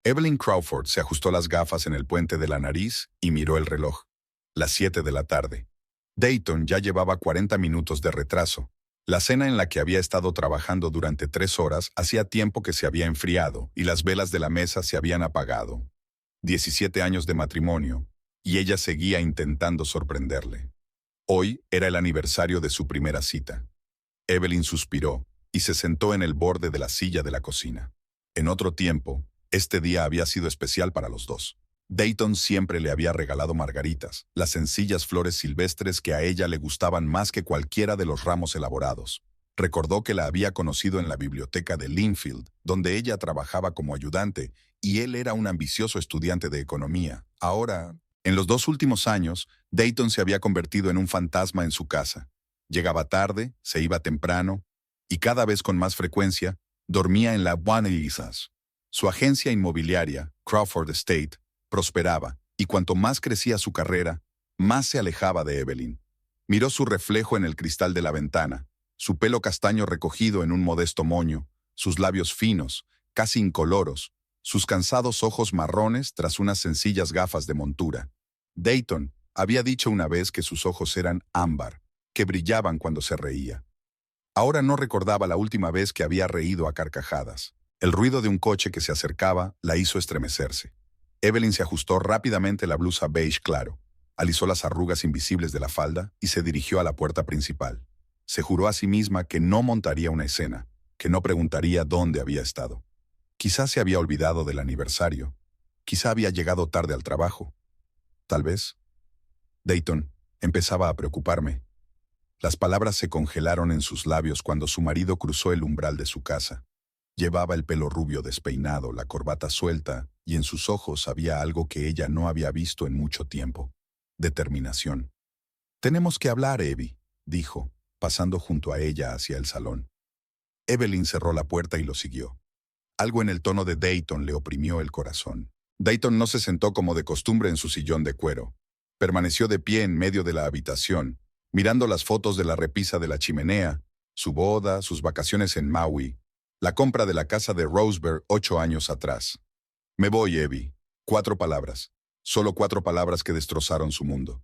Evelyn Crawford se ajustó las gafas en el puente de la nariz y miró el reloj. Las 7 de la tarde. Dayton ya llevaba 40 minutos de retraso. La cena en la que había estado trabajando durante 3 horas hacía tiempo que se había enfriado y las velas de la mesa se habían apagado. 17 años de matrimonio, y ella seguía intentando sorprenderle. Hoy era el aniversario de su primera cita. Evelyn suspiró y se sentó en el borde de la silla de la cocina. En otro tiempo, este día había sido especial para los dos. Dayton siempre le había regalado margaritas, las sencillas flores silvestres que a ella le gustaban más que cualquiera de los ramos elaborados. Recordó que la había conocido en la biblioteca de Linfield, donde ella trabajaba como ayudante, y él era un ambicioso estudiante de economía. Ahora, en los 2 últimos años, Dayton se había convertido en un fantasma en su casa. Llegaba tarde, se iba temprano, y cada vez con más frecuencia, dormía en la Buenas. Su agencia inmobiliaria, Crawford Estate, prosperaba, y cuanto más crecía su carrera, más se alejaba de Evelyn. Miró su reflejo en el cristal de la ventana, su pelo castaño recogido en un modesto moño, sus labios finos, casi incoloros, sus cansados ojos marrones tras unas sencillas gafas de montura. Dayton había dicho una vez que sus ojos eran ámbar, que brillaban cuando se reía. Ahora no recordaba la última vez que había reído a carcajadas. El ruido de un coche que se acercaba la hizo estremecerse. Evelyn se ajustó rápidamente la blusa beige claro, alisó las arrugas invisibles de la falda y se dirigió a la puerta principal. Se juró a sí misma que no montaría una escena, que no preguntaría dónde había estado. Quizás se había olvidado del aniversario. Quizá había llegado tarde al trabajo. Tal vez. Dayton empezaba a preocuparme. Las palabras se congelaron en sus labios cuando su marido cruzó el umbral de su casa. Llevaba el pelo rubio despeinado, la corbata suelta, y en sus ojos había algo que ella no había visto en mucho tiempo. Determinación. «Tenemos que hablar, Evie», dijo, pasando junto a ella hacia el salón. Evelyn cerró la puerta y lo siguió. Algo en el tono de Dayton le oprimió el corazón. Dayton no se sentó como de costumbre en su sillón de cuero. Permaneció de pie en medio de la habitación, mirando las fotos de la repisa de la chimenea, su boda, sus vacaciones en Maui, la compra de la casa de Roseburg 8 años atrás. «Me voy, Evie». 4 palabras. Solo 4 palabras que destrozaron su mundo.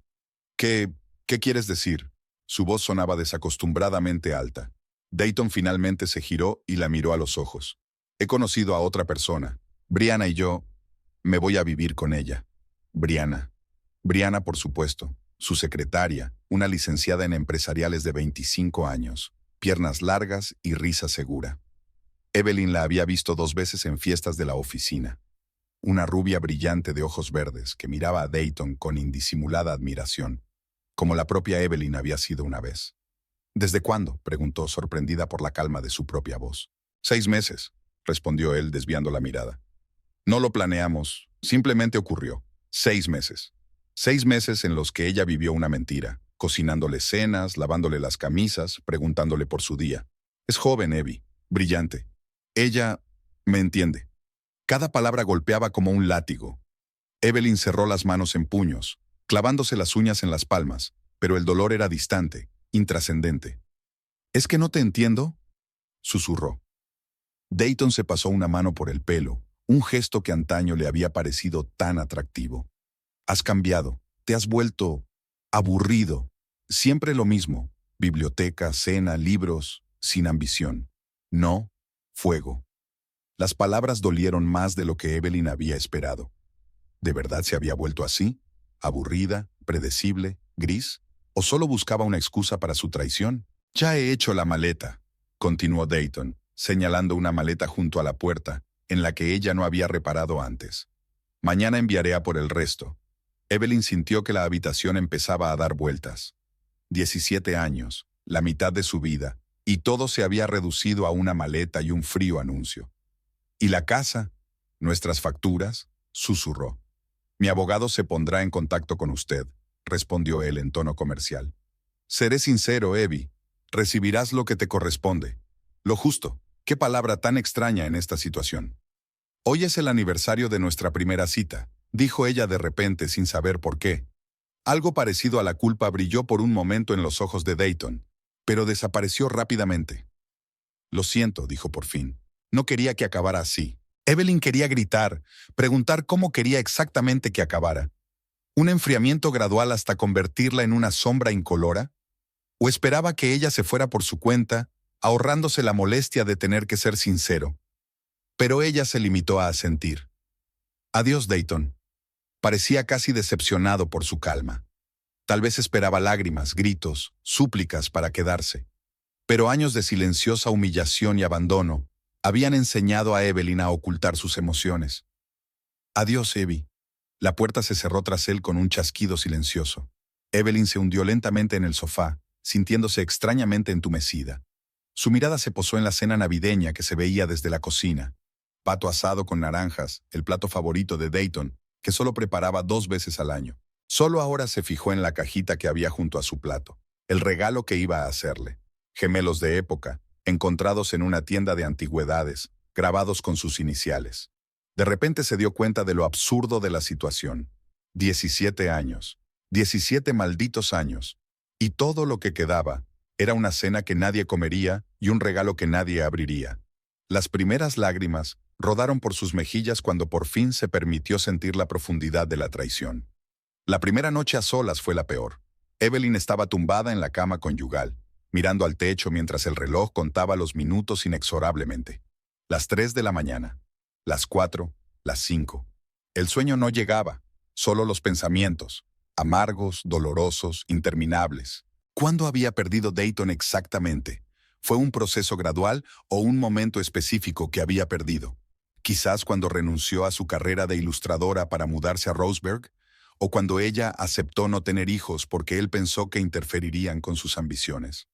¿Qué quieres decir? Su voz sonaba desacostumbradamente alta. Dayton finalmente se giró y la miró a los ojos. «He conocido a otra persona. Brianna y yo. Me voy a vivir con ella». Brianna. Brianna, por supuesto. Su secretaria, una licenciada en empresariales de 25 años. Piernas largas y risa segura. Evelyn la había visto 2 veces en fiestas de la oficina. Una rubia brillante de ojos verdes que miraba a Dayton con indisimulada admiración, como la propia Evelyn había sido una vez. «¿Desde cuándo?», preguntó, sorprendida por la calma de su propia voz. «6 meses», respondió él desviando la mirada. «No lo planeamos, simplemente ocurrió. 6 meses. 6 meses en los que ella vivió una mentira, cocinándole cenas, lavándole las camisas, preguntándole por su día. Es joven, Evie, brillante. Ella me entiende». Cada palabra golpeaba como un látigo. Evelyn cerró las manos en puños, clavándose las uñas en las palmas, pero el dolor era distante, intrascendente. «¿Es que no te entiendo?», susurró. Dayton se pasó una mano por el pelo, un gesto que antaño le había parecido tan atractivo. «Has cambiado, te has vuelto aburrido. Siempre lo mismo, biblioteca, cena, libros, sin ambición. No, fuego». Las palabras dolieron más de lo que Evelyn había esperado. ¿De verdad se había vuelto así? ¿Aburrida, predecible, gris? ¿O solo buscaba una excusa para su traición? «Ya he hecho la maleta», continuó Dayton, señalando una maleta junto a la puerta, en la que ella no había reparado antes. «Mañana enviaré a por el resto». Evelyn sintió que la habitación empezaba a dar vueltas. 17 años, la mitad de su vida, y todo se había reducido a una maleta y un frío anuncio. «¿Y la casa? ¿Nuestras facturas?», susurró. «Mi abogado se pondrá en contacto con usted», respondió él en tono comercial. «Seré sincero, Evie. Recibirás lo que te corresponde. Lo justo. Qué palabra tan extraña en esta situación». «Hoy es el aniversario de nuestra primera cita», dijo ella de repente sin saber por qué. Algo parecido a la culpa brilló por un momento en los ojos de Dayton, pero desapareció rápidamente. «Lo siento», dijo por fin. «No quería que acabara así. Evelyn quería gritar, preguntar cómo quería exactamente que acabara. ¿Un enfriamiento gradual hasta convertirla en una sombra incolora? ¿O esperaba que ella se fuera por su cuenta, ahorrándose la molestia de tener que ser sincero? Pero ella se limitó a asentir. Adiós, Dayton. Parecía casi decepcionado por su calma. Tal vez esperaba lágrimas, gritos, súplicas para quedarse. Pero años de silenciosa humillación y abandono habían enseñado a Evelyn a ocultar sus emociones. Adiós, Evie. La puerta se cerró tras él con un chasquido silencioso. Evelyn se hundió lentamente en el sofá, sintiéndose extrañamente entumecida. Su mirada se posó en la cena navideña que se veía desde la cocina. Pato asado con naranjas, el plato favorito de Dayton, que solo preparaba 2 veces al año. Solo ahora se fijó en la cajita que había junto a su plato, el regalo que iba a hacerle. Gemelos de época, encontrados en una tienda de antigüedades, grabados con sus iniciales. De repente se dio cuenta de lo absurdo de la situación. 17 años. 17 malditos años. Y todo lo que quedaba era una cena que nadie comería y un regalo que nadie abriría. Las primeras lágrimas rodaron por sus mejillas cuando por fin se permitió sentir la profundidad de la traición. La primera noche a solas fue la peor. Evelyn estaba tumbada en la cama conyugal, mirando al techo mientras el reloj contaba los minutos inexorablemente. Las 3 de la mañana. Las 4, las 5. El sueño no llegaba, solo los pensamientos, amargos, dolorosos, interminables. ¿Cuándo había perdido Dayton exactamente? ¿Fue un proceso gradual o un momento específico que había perdido? Quizás cuando renunció a su carrera de ilustradora para mudarse a Roseburg, o cuando ella aceptó no tener hijos porque él pensó que interferirían con sus ambiciones.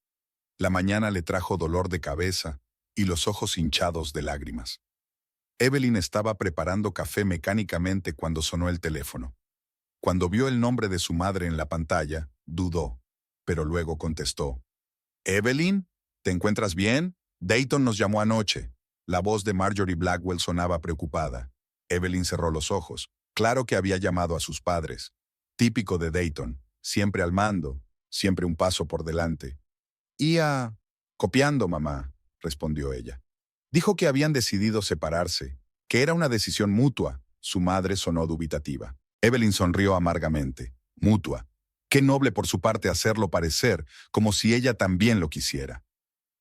La mañana le trajo dolor de cabeza y los ojos hinchados de lágrimas. Evelyn estaba preparando café mecánicamente cuando sonó el teléfono. Cuando vio el nombre de su madre en la pantalla, dudó, pero luego contestó. «¿Evelyn? ¿Te encuentras bien? Dayton nos llamó anoche». La voz de Marjorie Blackwell sonaba preocupada. Evelyn cerró los ojos. Claro que había llamado a sus padres. Típico de Dayton, siempre al mando, siempre un paso por delante. Copiando, mamá», respondió ella. Dijo que habían decidido separarse, que era una decisión mutua. Su madre sonó dubitativa. Evelyn sonrió amargamente. Mutua. Qué noble por su parte hacerlo parecer como si ella también lo quisiera.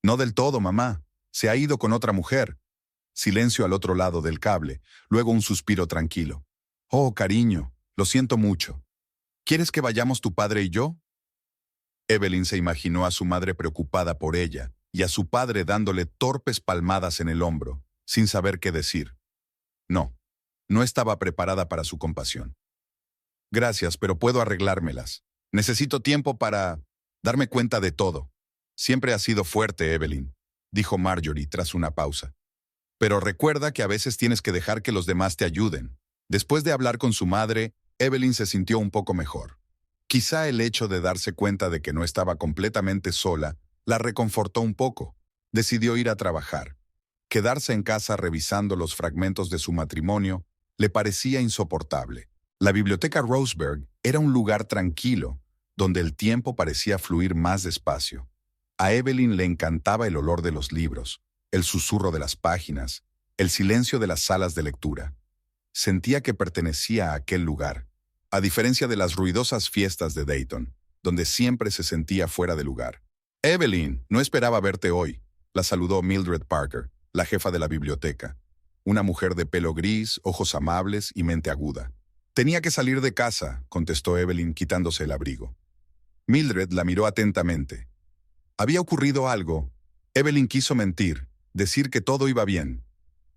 No del todo, mamá. Se ha ido con otra mujer. Silencio al otro lado del cable, luego un suspiro tranquilo. Oh, cariño, lo siento mucho. ¿Quieres que vayamos tu padre y yo? Evelyn se imaginó a su madre preocupada por ella y a su padre dándole torpes palmadas en el hombro, sin saber qué decir. No, no estaba preparada para su compasión. Gracias, pero puedo arreglármelas. Necesito tiempo para darme cuenta de todo. Siempre has sido fuerte, Evelyn, dijo Marjorie tras una pausa. Pero recuerda que a veces tienes que dejar que los demás te ayuden. Después de hablar con su madre, Evelyn se sintió un poco mejor. Quizá el hecho de darse cuenta de que no estaba completamente sola la reconfortó un poco. Decidió ir a trabajar. Quedarse en casa revisando los fragmentos de su matrimonio le parecía insoportable. La biblioteca Roseburg era un lugar tranquilo, donde el tiempo parecía fluir más despacio. A Evelyn le encantaba el olor de los libros, el susurro de las páginas, el silencio de las salas de lectura. Sentía que pertenecía a aquel lugar, a diferencia de las ruidosas fiestas de Dayton, donde siempre se sentía fuera de lugar. «Evelyn, no esperaba verte hoy», la saludó Mildred Parker, la jefa de la biblioteca. Una mujer de pelo gris, ojos amables y mente aguda. «Tenía que salir de casa», contestó Evelyn quitándose el abrigo. Mildred la miró atentamente. Había ocurrido algo. Evelyn quiso mentir, decir que todo iba bien,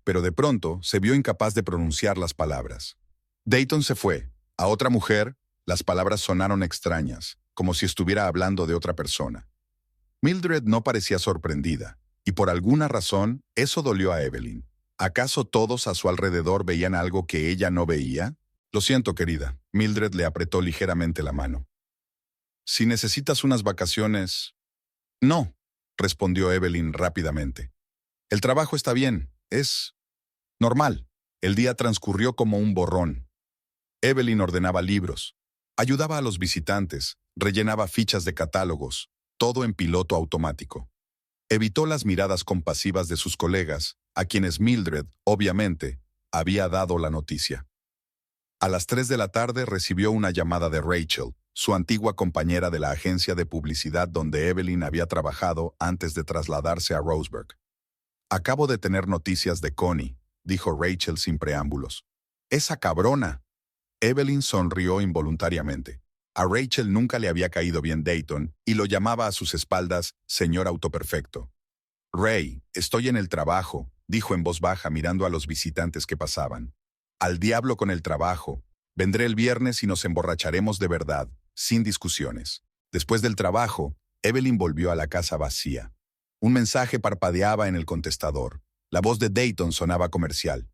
pero de pronto se vio incapaz de pronunciar las palabras. Dayton se fue. A otra mujer, las palabras sonaron extrañas, como si estuviera hablando de otra persona. Mildred no parecía sorprendida, y por alguna razón eso dolió a Evelyn. ¿Acaso todos a su alrededor veían algo que ella no veía? Lo siento, querida. Mildred le apretó ligeramente la mano. Si necesitas unas vacaciones... No, respondió Evelyn rápidamente. El trabajo está bien, es normal. El día transcurrió como un borrón. Evelyn ordenaba libros, ayudaba a los visitantes, rellenaba fichas de catálogos, todo en piloto automático. Evitó las miradas compasivas de sus colegas, a quienes Mildred, obviamente, había dado la noticia. A las 3 de la tarde recibió una llamada de Rachel, su antigua compañera de la agencia de publicidad donde Evelyn había trabajado antes de trasladarse a Roseburg. «Acabo de tener noticias de Connie», dijo Rachel sin preámbulos. «¡Esa cabrona!». Evelyn sonrió involuntariamente. A Rachel nunca le había caído bien Dayton y lo llamaba a sus espaldas señor autoperfecto. «Ray, estoy en el trabajo», dijo en voz baja mirando a los visitantes que pasaban. «Al diablo con el trabajo. Vendré el viernes y nos emborracharemos de verdad, sin discusiones». Después del trabajo, Evelyn volvió a la casa vacía. Un mensaje parpadeaba en el contestador. La voz de Dayton sonaba comercial.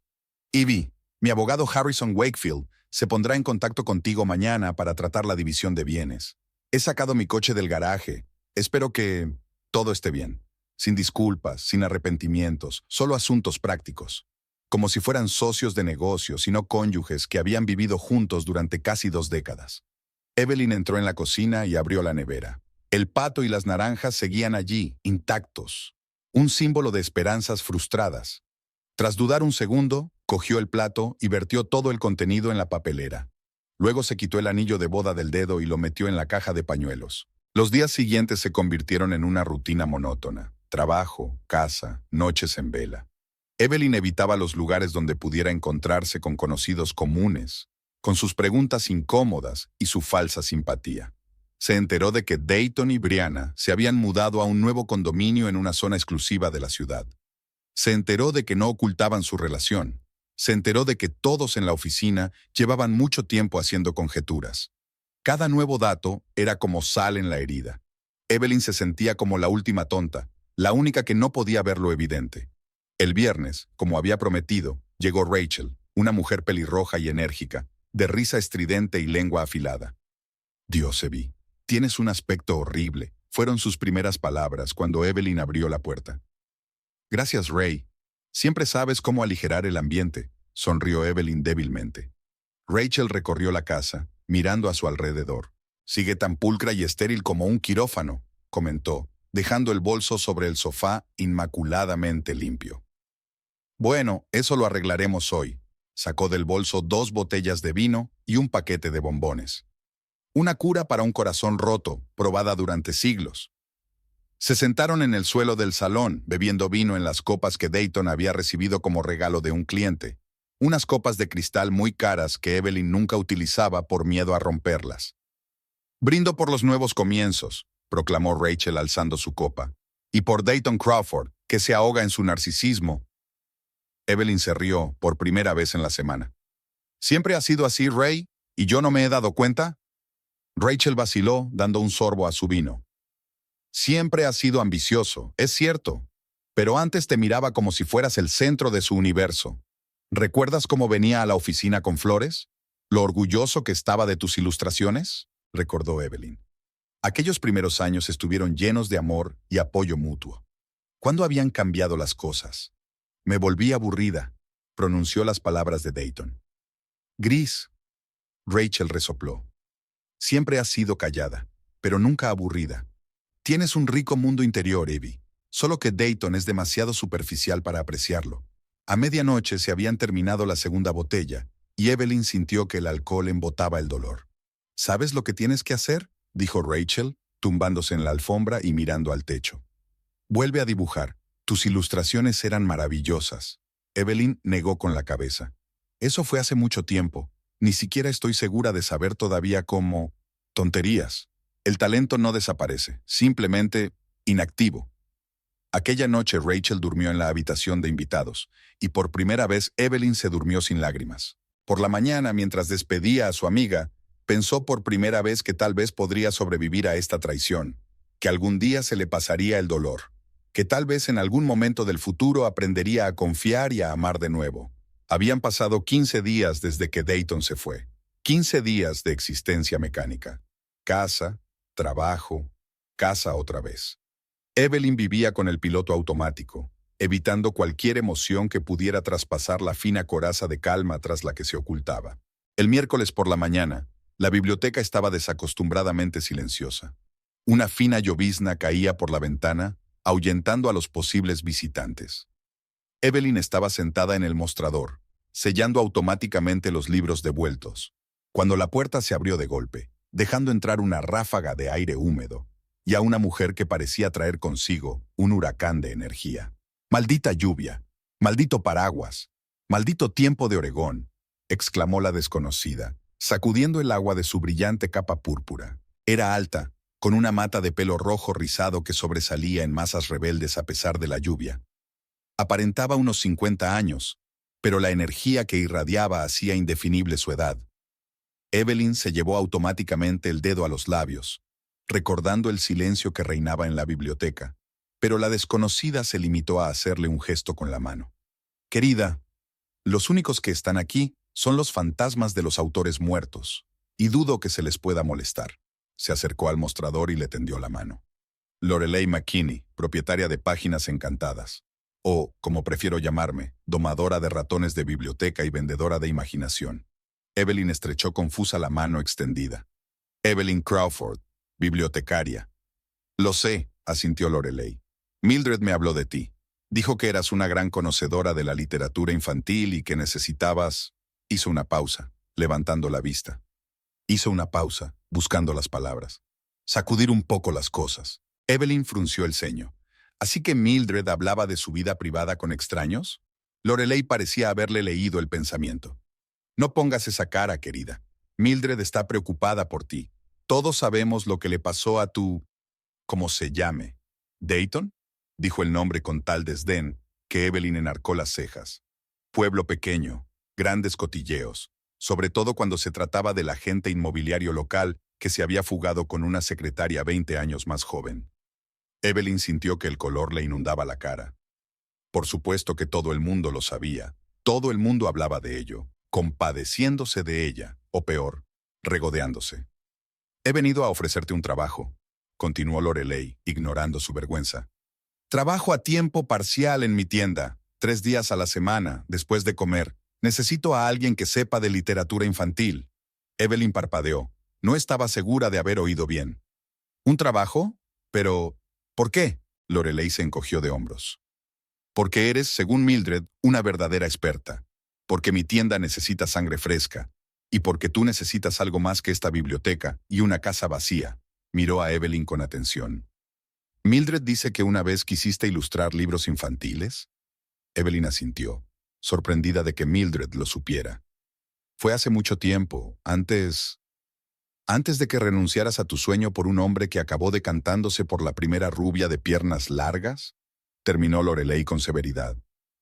«Evie, mi abogado Harrison Wakefield se pondrá en contacto contigo mañana para tratar la división de bienes. He sacado mi coche del garaje. Espero que todo esté bien. Sin disculpas, sin arrepentimientos, solo asuntos prácticos. Como si fueran socios de negocios y no cónyuges que habían vivido juntos durante casi 2 décadas». Evelyn entró en la cocina y abrió la nevera. El pato y las naranjas seguían allí, intactos. Un símbolo de esperanzas frustradas. Tras dudar un segundo, cogió el plato y vertió todo el contenido en la papelera. Luego se quitó el anillo de boda del dedo y lo metió en la caja de pañuelos. Los días siguientes se convirtieron en una rutina monótona. Trabajo, casa, noches en vela. Evelyn evitaba los lugares donde pudiera encontrarse con conocidos comunes, con sus preguntas incómodas y su falsa simpatía. Se enteró de que Dayton y Brianna se habían mudado a un nuevo condominio en una zona exclusiva de la ciudad. Se enteró de que no ocultaban su relación. Se enteró de que todos en la oficina llevaban mucho tiempo haciendo conjeturas. Cada nuevo dato era como sal en la herida. Evelyn se sentía como la última tonta, la única que no podía ver lo evidente. El viernes, como había prometido, llegó Rachel, una mujer pelirroja y enérgica, de risa estridente y lengua afilada. «Dios, Evie, tienes un aspecto horrible», fueron sus primeras palabras cuando Evelyn abrió la puerta. «Gracias, Ray. Siempre sabes cómo aligerar el ambiente», sonrió Evelyn débilmente. Rachel recorrió la casa, mirando a su alrededor. «Sigue tan pulcra y estéril como un quirófano», comentó, dejando el bolso sobre el sofá inmaculadamente limpio. «Bueno, eso lo arreglaremos hoy». Sacó del bolso 2 botellas de vino y un paquete de bombones. Una cura para un corazón roto, probada durante siglos. Se sentaron en el suelo del salón, bebiendo vino en las copas que Dayton había recibido como regalo de un cliente. Unas copas de cristal muy caras que Evelyn nunca utilizaba por miedo a romperlas. «Brindo por los nuevos comienzos», proclamó Rachel alzando su copa. «Y por Dayton Crawford, que se ahoga en su narcisismo». Evelyn se rió por primera vez en la semana. «¿Siempre ha sido así, Ray? ¿Y yo no me he dado cuenta?». Rachel vaciló, dando un sorbo a su vino. «Siempre has sido ambicioso, es cierto, pero antes te miraba como si fueras el centro de su universo. ¿Recuerdas cómo venía a la oficina con flores? ¿Lo orgulloso que estaba de tus ilustraciones?», recordó Evelyn. Aquellos primeros años estuvieron llenos de amor y apoyo mutuo. ¿Cuándo habían cambiado las cosas? «Me volví aburrida», pronunció las palabras de Dayton. «Gris», Rachel resopló. «Siempre has sido callada, pero nunca aburrida. Tienes un rico mundo interior, Evie, solo que Dayton es demasiado superficial para apreciarlo». A medianoche se habían terminado la segunda botella, y Evelyn sintió que el alcohol embotaba el dolor. «¿Sabes lo que tienes que hacer?», dijo Rachel, tumbándose en la alfombra y mirando al techo. «Vuelve a dibujar. Tus ilustraciones eran maravillosas». Evelyn negó con la cabeza. «Eso fue hace mucho tiempo. Ni siquiera estoy segura de saber todavía cómo». «Tonterías. El talento no desaparece, simplemente inactivo». Aquella noche Rachel durmió en la habitación de invitados, y por primera vez Evelyn se durmió sin lágrimas. Por la mañana, mientras despedía a su amiga, pensó por primera vez que tal vez podría sobrevivir a esta traición, que algún día se le pasaría el dolor, que tal vez en algún momento del futuro aprendería a confiar y a amar de nuevo. Habían pasado 15 días desde que Dayton se fue. 15 días de existencia mecánica. Casa, trabajo, casa otra vez. Evelyn vivía con el piloto automático, evitando cualquier emoción que pudiera traspasar la fina coraza de calma tras la que se ocultaba. El miércoles por la mañana, la biblioteca estaba desacostumbradamente silenciosa. Una fina llovizna caía por la ventana, ahuyentando a los posibles visitantes. Evelyn estaba sentada en el mostrador, sellando automáticamente los libros devueltos. Cuando la puerta se abrió de golpe, dejando entrar una ráfaga de aire húmedo, y a una mujer que parecía traer consigo un huracán de energía. «Maldita lluvia, maldito paraguas, maldito tiempo de Oregón», exclamó la desconocida, sacudiendo el agua de su brillante capa púrpura. Era alta, con una mata de pelo rojo rizado que sobresalía en masas rebeldes a pesar de la lluvia. Aparentaba unos 50 años, pero la energía que irradiaba hacía indefinible su edad. Evelyn se llevó automáticamente el dedo a los labios, recordando el silencio que reinaba en la biblioteca, pero la desconocida se limitó a hacerle un gesto con la mano. «Querida, los únicos que están aquí son los fantasmas de los autores muertos, y dudo que se les pueda molestar». Se acercó al mostrador y le tendió la mano. Lorelei McKinney, propietaria de Páginas Encantadas, o, como prefiero llamarme, domadora de ratones de biblioteca y vendedora de imaginación. Evelyn estrechó confusa la mano extendida. «Evelyn Crawford, bibliotecaria». «Lo sé», asintió Lorelei. «Mildred me habló de ti. Dijo que eras una gran conocedora de la literatura infantil y que necesitabas...». Hizo una pausa, levantando la vista. Hizo una pausa, buscando las palabras. Sacudir un poco las cosas. Evelyn frunció el ceño. ¿Así que Mildred hablaba de su vida privada con extraños? Lorelei parecía haberle leído el pensamiento. «No pongas esa cara, querida. Mildred está preocupada por ti. Todos sabemos lo que le pasó a tu... ¿cómo se llame? ¿Dayton?», dijo el nombre con tal desdén que Evelyn enarcó las cejas. Pueblo pequeño, grandes cotilleos, sobre todo cuando se trataba del agente inmobiliario local que se había fugado con una secretaria 20 años más joven. Evelyn sintió que el color le inundaba la cara. Por supuesto que todo el mundo lo sabía. Todo el mundo hablaba de ello, compadeciéndose de ella, o peor, regodeándose. «He venido a ofrecerte un trabajo», continuó Lorelei, ignorando su vergüenza. «Trabajo a tiempo parcial en mi tienda, 3 días a la semana, después de comer. Necesito a alguien que sepa de literatura infantil». Evelyn parpadeó. No estaba segura de haber oído bien. «¿Un trabajo? Pero, ¿por qué?». Lorelei se encogió de hombros. «Porque eres, según Mildred, una verdadera experta. Porque mi tienda necesita sangre fresca. Y porque tú necesitas algo más que esta biblioteca y una casa vacía». Miró a Evelyn con atención. «¿Mildred dice que una vez quisiste ilustrar libros infantiles?». Evelyn asintió, sorprendida de que Mildred lo supiera. «Fue hace mucho tiempo, antes de que renunciaras a tu sueño por un hombre que acabó decantándose por la primera rubia de piernas largas», terminó Lorelei con severidad.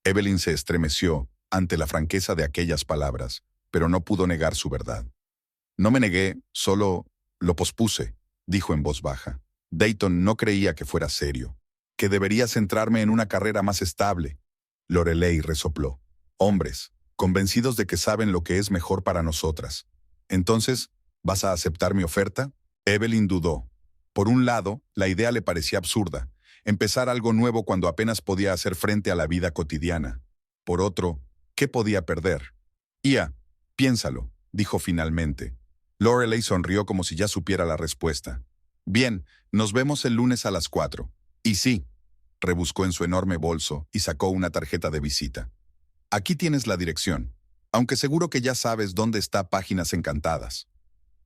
Evelyn se estremeció ante la franqueza de aquellas palabras, pero no pudo negar su verdad. «No me negué, solo lo pospuse», dijo en voz baja. «Dayton no creía que fuera serio, que debería centrarme en una carrera más estable». Lorelei resopló. «Hombres, convencidos de que saben lo que es mejor para nosotras. Entonces, ¿vas a aceptar mi oferta?». Evelyn dudó. Por un lado, la idea le parecía absurda, empezar algo nuevo cuando apenas podía hacer frente a la vida cotidiana. Por otro, ¿qué podía perder? «Ia, piénsalo», dijo finalmente. Lorelei sonrió como si ya supiera la respuesta. «Bien, nos vemos el lunes a las 4. Y sí», rebuscó en su enorme bolso y sacó una tarjeta de visita. «Aquí tienes la dirección, aunque seguro que ya sabes dónde está Páginas Encantadas».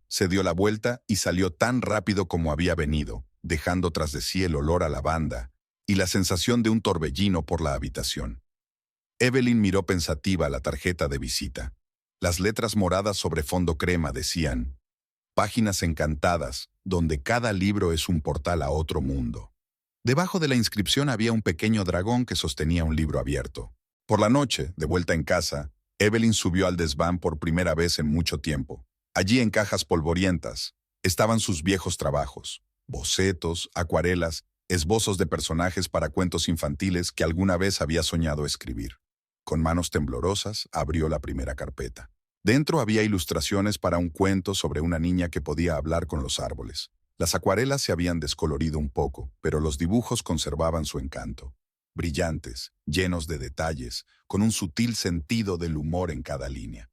Se dio la vuelta y salió tan rápido como había venido, dejando tras de sí el olor a lavanda y la sensación de un torbellino por la habitación. Evelyn miró pensativa la tarjeta de visita. Las letras moradas sobre fondo crema decían: «Páginas Encantadas, donde cada libro es un portal a otro mundo». Debajo de la inscripción había un pequeño dragón que sostenía un libro abierto. Por la noche, de vuelta en casa, Evelyn subió al desván por primera vez en mucho tiempo. Allí, en cajas polvorientas, estaban sus viejos trabajos: bocetos, acuarelas, esbozos de personajes para cuentos infantiles que alguna vez había soñado escribir. Con manos temblorosas, abrió la primera carpeta. Dentro había ilustraciones para un cuento sobre una niña que podía hablar con los árboles. Las acuarelas se habían descolorido un poco, pero los dibujos conservaban su encanto. Brillantes, llenos de detalles, con un sutil sentido del humor en cada línea.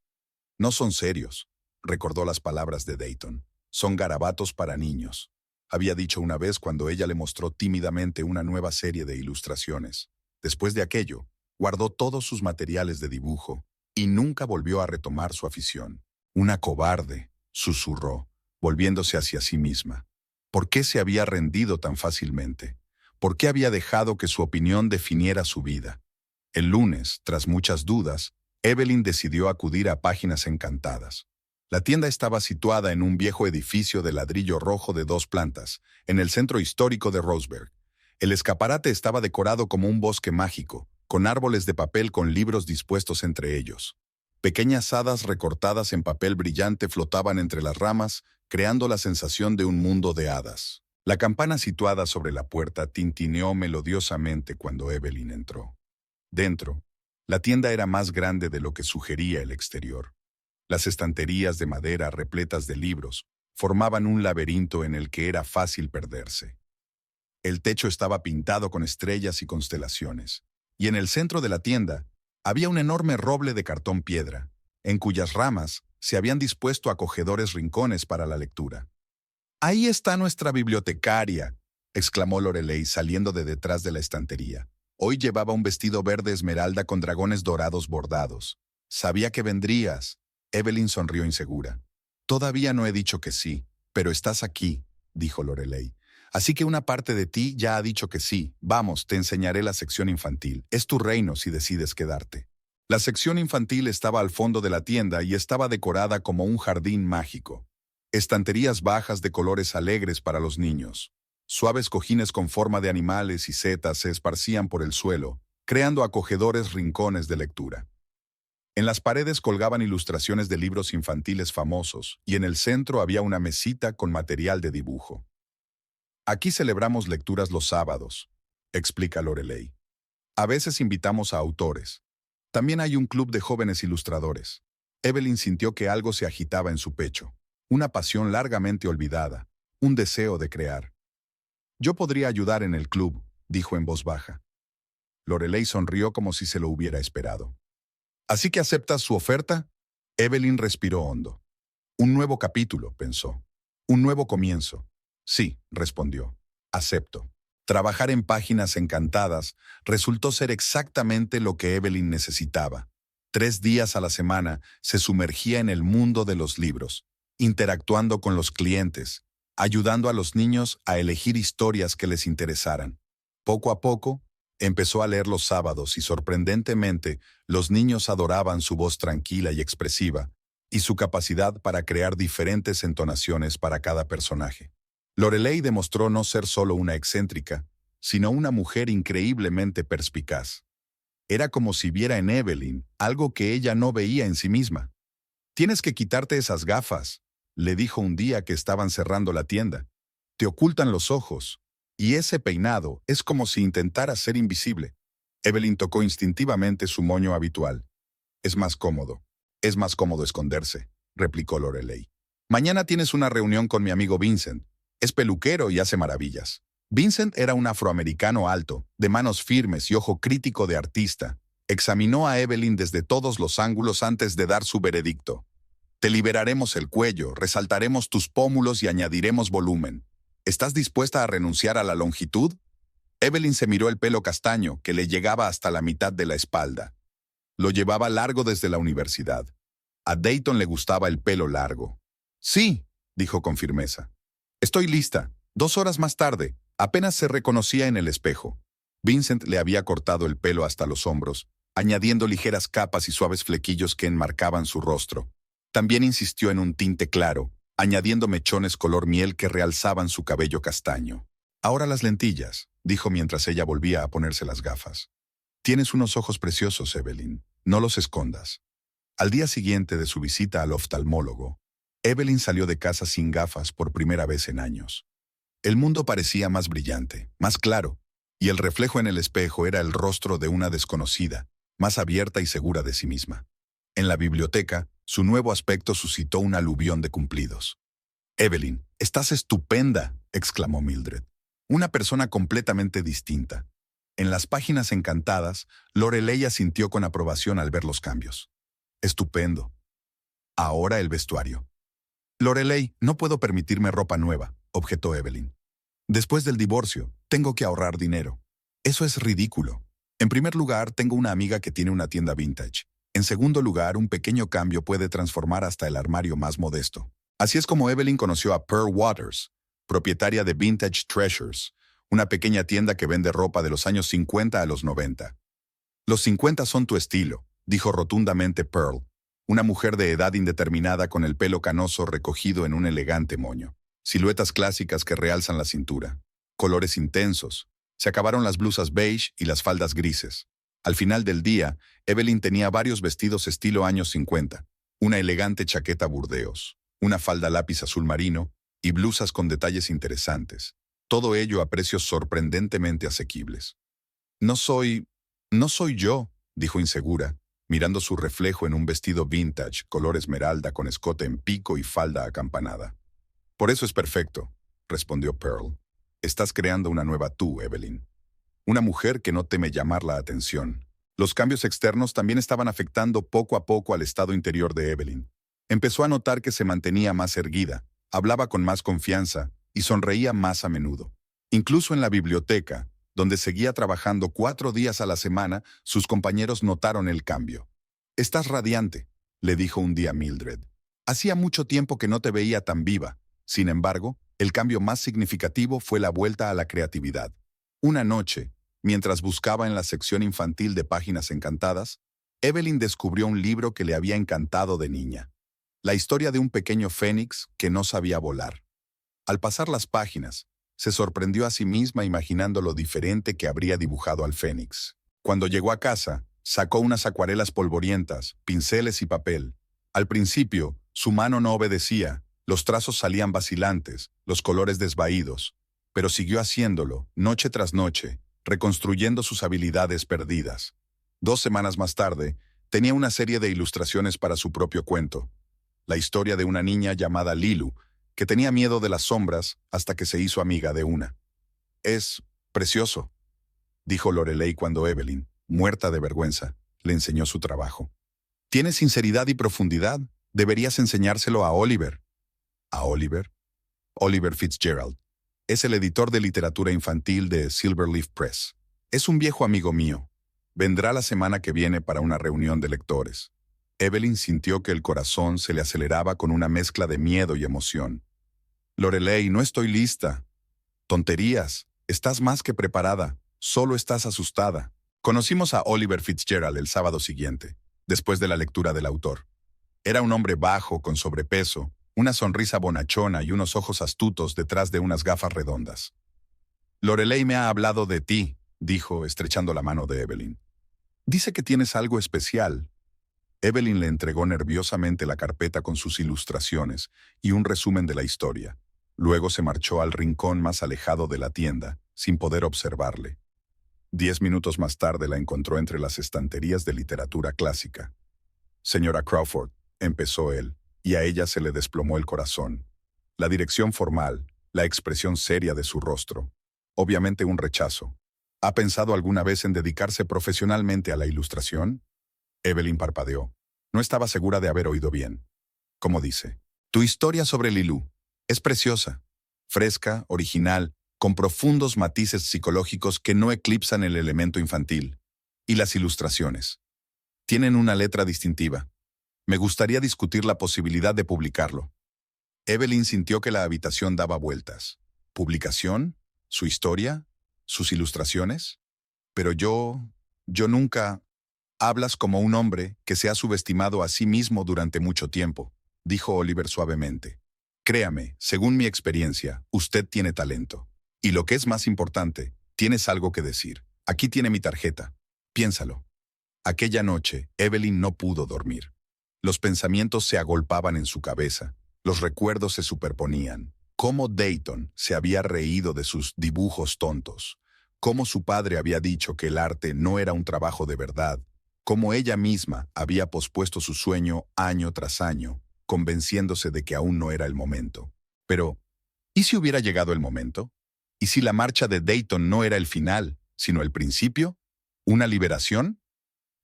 «No son serios», recordó las palabras de Dayton. «Son garabatos para niños», había dicho una vez cuando ella le mostró tímidamente una nueva serie de ilustraciones. Después de aquello, guardó todos sus materiales de dibujo y nunca volvió a retomar su afición. Una cobarde, susurró, volviéndose hacia sí misma. ¿Por qué se había rendido tan fácilmente? ¿Por qué había dejado que su opinión definiera su vida? El lunes, tras muchas dudas, Evelyn decidió acudir a Páginas Encantadas. La tienda estaba situada en un viejo edificio de ladrillo rojo de 2 plantas, en el centro histórico de Roseburg. El escaparate estaba decorado como un bosque mágico, con árboles de papel con libros dispuestos entre ellos. Pequeñas hadas recortadas en papel brillante flotaban entre las ramas, creando la sensación de un mundo de hadas. La campana situada sobre la puerta tintineó melodiosamente cuando Evelyn entró. Dentro, la tienda era más grande de lo que sugería el exterior. Las estanterías de madera repletas de libros formaban un laberinto en el que era fácil perderse. El techo estaba pintado con estrellas y constelaciones, y en el centro de la tienda había un enorme roble de cartón piedra, en cuyas ramas se habían dispuesto acogedores rincones para la lectura. «Ahí está nuestra bibliotecaria», exclamó Lorelei saliendo de detrás de la estantería. Hoy llevaba un vestido verde esmeralda con dragones dorados bordados. «Sabía que vendrías». Evelyn sonrió insegura. «Todavía no he dicho que sí, pero estás aquí», dijo Lorelei. «Así que una parte de ti ya ha dicho que sí. Vamos, te enseñaré la sección infantil. Es tu reino si decides quedarte». La sección infantil estaba al fondo de la tienda y estaba decorada como un jardín mágico. Estanterías bajas de colores alegres para los niños. Suaves cojines con forma de animales y setas se esparcían por el suelo, creando acogedores rincones de lectura. En las paredes colgaban ilustraciones de libros infantiles famosos y en el centro había una mesita con material de dibujo. «Aquí celebramos lecturas los sábados», explica Lorelei. «A veces invitamos a autores. También hay un club de jóvenes ilustradores». Evelyn sintió que algo se agitaba en su pecho, una pasión largamente olvidada, un deseo de crear. «Yo podría ayudar en el club», dijo en voz baja. Lorelei sonrió como si se lo hubiera esperado. «¿Así que aceptas su oferta?» Evelyn respiró hondo. «Un nuevo capítulo», pensó. «Un nuevo comienzo». «Sí», respondió. «Acepto». Trabajar en Páginas Encantadas resultó ser exactamente lo que Evelyn necesitaba. 3 días a la semana se sumergía en el mundo de los libros, interactuando con los clientes, ayudando a los niños a elegir historias que les interesaran. Poco a poco, empezó a leer los sábados y sorprendentemente, los niños adoraban su voz tranquila y expresiva y su capacidad para crear diferentes entonaciones para cada personaje. Lorelei demostró no ser solo una excéntrica, sino una mujer increíblemente perspicaz. Era como si viera en Evelyn algo que ella no veía en sí misma. «Tienes que quitarte esas gafas», le dijo un día que estaban cerrando la tienda. «Te ocultan los ojos. Y ese peinado es como si intentaras ser invisible». Evelyn tocó instintivamente su moño habitual. «Es más cómodo esconderse», replicó Lorelei. «Mañana tienes una reunión con mi amigo Vincent. Es peluquero y hace maravillas». Vincent era un afroamericano alto, de manos firmes y ojo crítico de artista. Examinó a Evelyn desde todos los ángulos antes de dar su veredicto. «Te liberaremos el cuello, resaltaremos tus pómulos y añadiremos volumen. ¿Estás dispuesta a renunciar a la longitud?» Evelyn se miró el pelo castaño, que le llegaba hasta la mitad de la espalda. Lo llevaba largo desde la universidad. A Dayton le gustaba el pelo largo. «Sí», dijo con firmeza. «Estoy lista. 2 horas más tarde». Apenas se reconocía en el espejo. Vincent le había cortado el pelo hasta los hombros, añadiendo ligeras capas y suaves flequillos que enmarcaban su rostro. También insistió en un tinte claro, añadiendo mechones color miel que realzaban su cabello castaño. «Ahora las lentillas», dijo mientras ella volvía a ponerse las gafas. «Tienes unos ojos preciosos, Evelyn. No los escondas». Al día siguiente de su visita al oftalmólogo, Evelyn salió de casa sin gafas por primera vez en años. El mundo parecía más brillante, más claro, y el reflejo en el espejo era el rostro de una desconocida, más abierta y segura de sí misma. En la biblioteca, su nuevo aspecto suscitó un aluvión de cumplidos. «Evelyn, estás estupenda», exclamó Mildred. «Una persona completamente distinta». En las Páginas Encantadas, Lorelei sintió con aprobación al ver los cambios. «Estupendo». Ahora el vestuario. «Lorelei, no puedo permitirme ropa nueva», objetó Evelyn. «Después del divorcio, tengo que ahorrar dinero». «Eso es ridículo. En primer lugar, tengo una amiga que tiene una tienda vintage. En segundo lugar, un pequeño cambio puede transformar hasta el armario más modesto. Así es como Evelyn conoció a Pearl Waters, propietaria de Vintage Treasures, una pequeña tienda que vende ropa de los años 50 a los 90. Los 50 son tu estilo, dijo rotundamente Pearl, una mujer de edad indeterminada con el pelo canoso recogido en un elegante moño. Siluetas clásicas que realzan la cintura. Colores intensos. Se acabaron las blusas beige y las faldas grises. Al final del día, Evelyn tenía varios vestidos estilo años 50, una elegante chaqueta burdeos, una falda lápiz azul marino y blusas con detalles interesantes. Todo ello a precios sorprendentemente asequibles. No soy yo, dijo insegura, mirando su reflejo en un vestido vintage, color esmeralda con escote en pico y falda acampanada. Por eso es perfecto, respondió Pearl. Estás creando una nueva tú, Evelyn. Una mujer que no teme llamar la atención. Los cambios externos también estaban afectando poco a poco al estado interior de Evelyn. Empezó a notar que se mantenía más erguida, hablaba con más confianza y sonreía más a menudo. Incluso en la biblioteca, donde seguía trabajando 4 días a la semana, sus compañeros notaron el cambio. «Estás radiante», le dijo un día Mildred. «Hacía mucho tiempo que no te veía tan viva». Sin embargo, el cambio más significativo fue la vuelta a la creatividad. Una noche, mientras buscaba en la sección infantil de Páginas Encantadas, Evelyn descubrió un libro que le había encantado de niña. La historia de un pequeño fénix que no sabía volar. Al pasar las páginas, se sorprendió a sí misma imaginando lo diferente que habría dibujado al fénix. Cuando llegó a casa, sacó unas acuarelas polvorientas, pinceles y papel. Al principio, su mano no obedecía, los trazos salían vacilantes, los colores desvaídos, pero siguió haciéndolo, noche tras noche, reconstruyendo sus habilidades perdidas. 2 semanas más tarde, tenía una serie de ilustraciones para su propio cuento. La historia de una niña llamada Lilu, que tenía miedo de las sombras hasta que se hizo amiga de una. «Es precioso», dijo Lorelei cuando Evelyn, muerta de vergüenza, le enseñó su trabajo. «Tiene sinceridad y profundidad. Deberías enseñárselo a Oliver». ¿A Oliver? Oliver Fitzgerald. Es el editor de literatura infantil de Silverleaf Press. Es un viejo amigo mío. Vendrá la semana que viene para una reunión de lectores. Evelyn sintió que el corazón se le aceleraba con una mezcla de miedo y emoción. «Lorelei, no estoy lista». «Tonterías. Estás más que preparada. Solo estás asustada». Conocimos a Oliver Fitzgerald el sábado siguiente, después de la lectura del autor. Era un hombre bajo, con sobrepeso, una sonrisa bonachona y unos ojos astutos detrás de unas gafas redondas. «Lorelei me ha hablado de ti», dijo, estrechando la mano de Evelyn. «Dice que tienes algo especial». Evelyn le entregó nerviosamente la carpeta con sus ilustraciones y un resumen de la historia. Luego se marchó al rincón más alejado de la tienda, sin poder observarle. 10 minutos más tarde la encontró entre las estanterías de literatura clásica. «Señora Crawford», empezó él, y a ella se le desplomó el corazón. La dirección formal, la expresión seria de su rostro. Obviamente un rechazo. ¿Ha pensado alguna vez en dedicarse profesionalmente a la ilustración? Evelyn parpadeó. No estaba segura de haber oído bien. ¿Cómo dice? «Tu historia sobre Lilu es preciosa, fresca, original, con profundos matices psicológicos que no eclipsan el elemento infantil. Y las ilustraciones. Tienen una letra distintiva. Me gustaría discutir la posibilidad de publicarlo». Evelyn sintió que la habitación daba vueltas. ¿Publicación? ¿Su historia? ¿Sus ilustraciones? Pero yo nunca... «Hablas como un hombre que se ha subestimado a sí mismo durante mucho tiempo», dijo Oliver suavemente. «Créame, según mi experiencia, usted tiene talento. Y lo que es más importante, tienes algo que decir. Aquí tiene mi tarjeta. Piénsalo». Aquella noche, Evelyn no pudo dormir. Los pensamientos se agolpaban en su cabeza. Los recuerdos se superponían. Cómo Dayton se había reído de sus dibujos tontos. Cómo su padre había dicho que el arte no era un trabajo de verdad. Cómo ella misma había pospuesto su sueño año tras año, convenciéndose de que aún no era el momento. Pero, ¿y si hubiera llegado el momento? ¿Y si la marcha de Dayton no era el final, sino el principio? ¿Una liberación?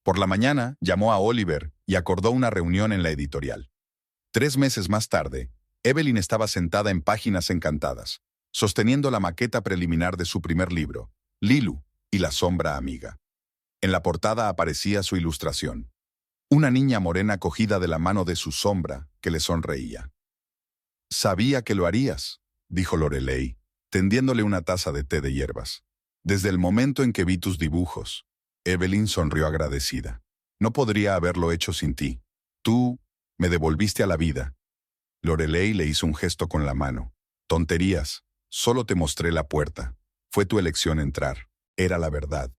Por la mañana llamó a Oliver y acordó una reunión en la editorial. 3 meses más tarde, Evelyn estaba sentada en Páginas Encantadas, sosteniendo la maqueta preliminar de su primer libro, Lilu y la sombra amiga. En la portada aparecía su ilustración. Una niña morena cogida de la mano de su sombra, que le sonreía. «Sabía que lo harías», dijo Lorelei, tendiéndole una taza de té de hierbas. «Desde el momento en que vi tus dibujos». Evelyn sonrió agradecida. «No podría haberlo hecho sin ti. Tú me devolviste a la vida». Lorelei le hizo un gesto con la mano. «Tonterías. Solo te mostré la puerta. Fue tu elección entrar. Era la verdad».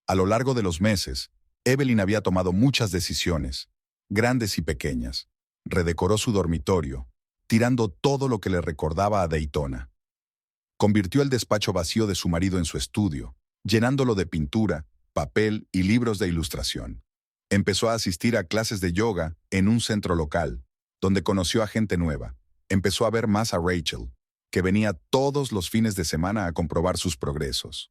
A lo largo de los meses, Evelyn había tomado muchas decisiones, grandes y pequeñas. Redecoró su dormitorio, tirando todo lo que le recordaba a Daytona. Convirtió el despacho vacío de su marido en su estudio, llenándolo de pintura, papel y libros de ilustración. Empezó a asistir a clases de yoga en un centro local, donde conoció a gente nueva. Empezó a ver más a Rachel, que venía todos los fines de semana a comprobar sus progresos.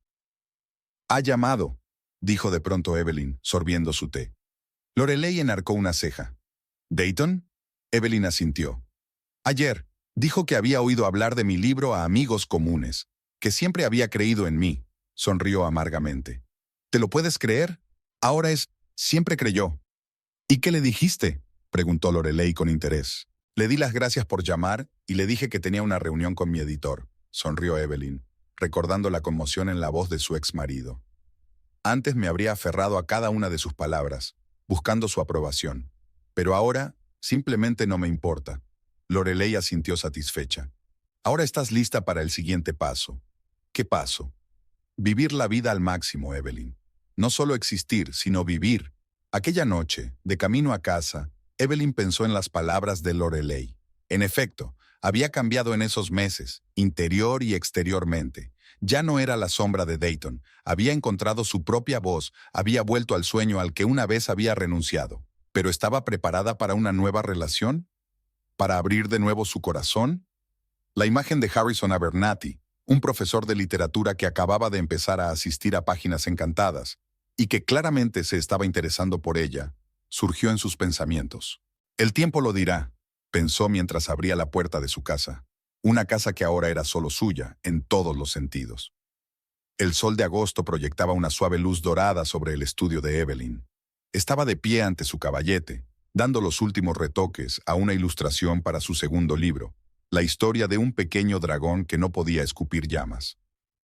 «Ha llamado», dijo de pronto Evelyn, sorbiendo su té. Lorelei enarcó una ceja. «¿Dayton?» Evelyn asintió. «Ayer, dijo que había oído hablar de mi libro a amigos comunes, que siempre había creído en mí», sonrió amargamente. «¿Te lo puedes creer? Ahora siempre creyó». «¿Y qué le dijiste?», preguntó Lorelei con interés. «Le di las gracias por llamar y le dije que tenía una reunión con mi editor», sonrió Evelyn, recordando la conmoción en la voz de su ex marido. Antes me habría aferrado a cada una de sus palabras, buscando su aprobación. Pero ahora, simplemente no me importa. Lorelei asintió satisfecha. «Ahora estás lista para el siguiente paso». «¿Qué paso?» «Vivir la vida al máximo, Evelyn. No solo existir, sino vivir». Aquella noche, de camino a casa, Evelyn pensó en las palabras de Lorelei. En efecto, había cambiado en esos meses, interior y exteriormente. Ya no era la sombra de Dayton, había encontrado su propia voz, había vuelto al sueño al que una vez había renunciado. ¿Pero estaba preparada para una nueva relación? ¿Para abrir de nuevo su corazón? La imagen de Harrison Abernathy, un profesor de literatura que acababa de empezar a asistir a Páginas Encantadas, y que claramente se estaba interesando por ella, surgió en sus pensamientos. «El tiempo lo dirá», pensó mientras abría la puerta de su casa. Una casa que ahora era solo suya, en todos los sentidos. El sol de agosto proyectaba una suave luz dorada sobre el estudio de Evelyn. Estaba de pie ante su caballete, dando los últimos retoques a una ilustración para su segundo libro, la historia de un pequeño dragón que no podía escupir llamas.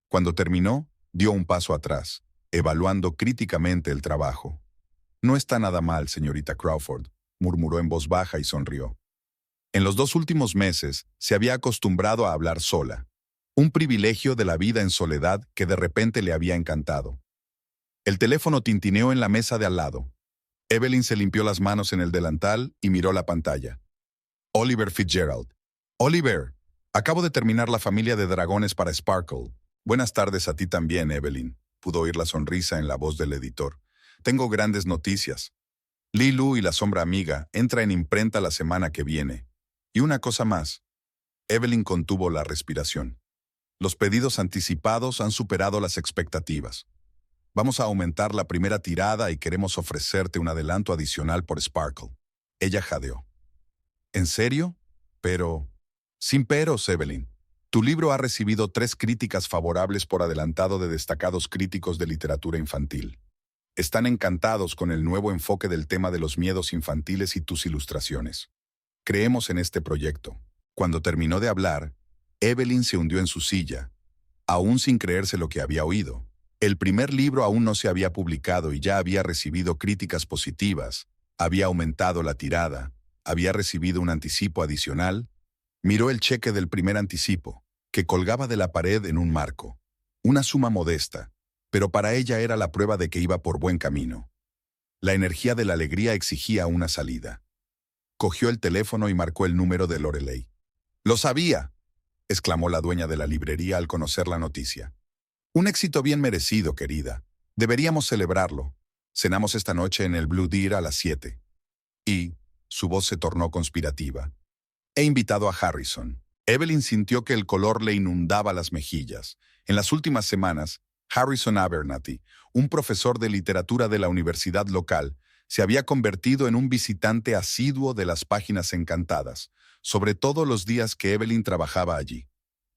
Cuando terminó, dio un paso atrás, evaluando críticamente el trabajo. «No está nada mal, señorita Crawford», murmuró en voz baja y sonrió. En los 2 últimos meses se había acostumbrado a hablar sola, un privilegio de la vida en soledad que de repente le había encantado. El teléfono tintineó en la mesa de al lado. Evelyn se limpió las manos en el delantal y miró la pantalla. Oliver Fitzgerald. «Oliver, acabo de terminar La familia de dragones para Sparkle. Buenas tardes a ti también, Evelyn», pudo oír la sonrisa en la voz del editor. «Tengo grandes noticias. Lilu y la sombra amiga entra en imprenta la semana que viene. Y una cosa más». Evelyn contuvo la respiración. «Los pedidos anticipados han superado las expectativas. Vamos a aumentar la primera tirada y queremos ofrecerte un adelanto adicional por Sparkle». Ella jadeó. «¿En serio? Pero...» «Sin peros, Evelyn. Tu libro ha recibido 3 críticas favorables por adelantado de destacados críticos de literatura infantil. Están encantados con el nuevo enfoque del tema de los miedos infantiles y tus ilustraciones. Creemos en este proyecto». Cuando terminó de hablar, Evelyn se hundió en su silla, aún sin creerse lo que había oído. El primer libro aún no se había publicado y ya había recibido críticas positivas, había aumentado la tirada, había recibido un anticipo adicional. Miró el cheque del primer anticipo, que colgaba de la pared en un marco. Una suma modesta, pero para ella era la prueba de que iba por buen camino. La energía de la alegría exigía una salida. Cogió el teléfono y marcó el número de Lorelei. «¡Lo sabía!», exclamó la dueña de la librería al conocer la noticia. «Un éxito bien merecido, querida. Deberíamos celebrarlo. Cenamos esta noche en el Blue Deer a las 7. Y», su voz se tornó conspirativa, «he invitado a Harrison». Evelyn sintió que el color le inundaba las mejillas. En las últimas semanas, Harrison Abernathy, un profesor de literatura de la universidad local, se había convertido en un visitante asiduo de las Páginas Encantadas, sobre todo los días que Evelyn trabajaba allí.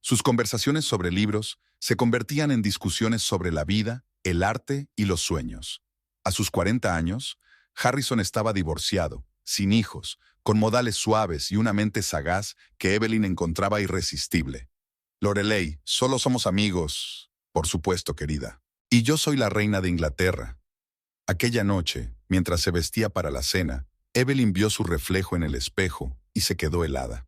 Sus conversaciones sobre libros se convertían en discusiones sobre la vida, el arte y los sueños. A sus 40 años, Harrison estaba divorciado, sin hijos, con modales suaves y una mente sagaz que Evelyn encontraba irresistible. Lorelei, solo somos amigos, por supuesto, querida. Y yo soy la reina de Inglaterra. Aquella noche, mientras se vestía para la cena, Evelyn vio su reflejo en el espejo y se quedó helada.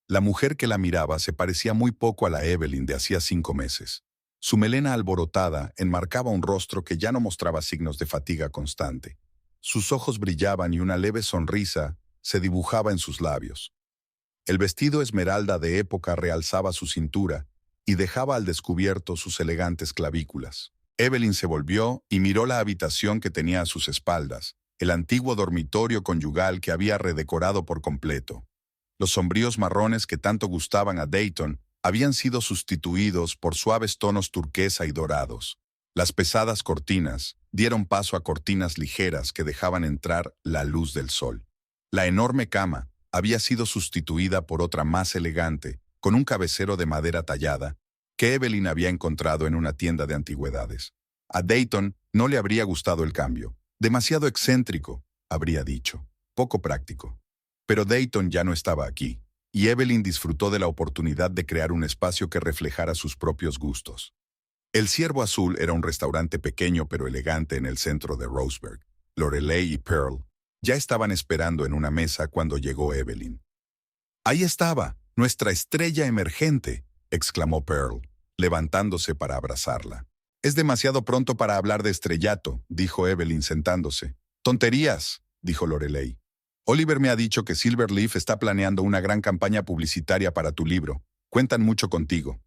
La mujer que la miraba se parecía muy poco a la Evelyn de hacía 5 meses. Su melena alborotada enmarcaba un rostro que ya no mostraba signos de fatiga constante. Sus ojos brillaban y una leve sonrisa se dibujaba en sus labios. El vestido esmeralda de época realzaba su cintura y dejaba al descubierto sus elegantes clavículas. Evelyn se volvió y miró la habitación que tenía a sus espaldas, el antiguo dormitorio conyugal que había redecorado por completo. Los sombríos marrones que tanto gustaban a Dayton habían sido sustituidos por suaves tonos turquesa y dorados. Las pesadas cortinas dieron paso a cortinas ligeras que dejaban entrar la luz del sol. La enorme cama había sido sustituida por otra más elegante, con un cabecero de madera tallada, que Evelyn había encontrado en una tienda de antigüedades. A Dayton no le habría gustado el cambio. Demasiado excéntrico, habría dicho. Poco práctico. Pero Dayton ya no estaba aquí, y Evelyn disfrutó de la oportunidad de crear un espacio que reflejara sus propios gustos. El Ciervo Azul era un restaurante pequeño pero elegante en el centro de Roseburg. Lorelei y Pearl ya estaban esperando en una mesa cuando llegó Evelyn. «Ahí estaba, nuestra estrella emergente», exclamó Pearl, levantándose para abrazarla. «Es demasiado pronto para hablar de estrellato», dijo Evelyn sentándose. «Tonterías», dijo Lorelei. «Oliver me ha dicho que Silverleaf está planeando una gran campaña publicitaria para tu libro. Cuentan mucho contigo».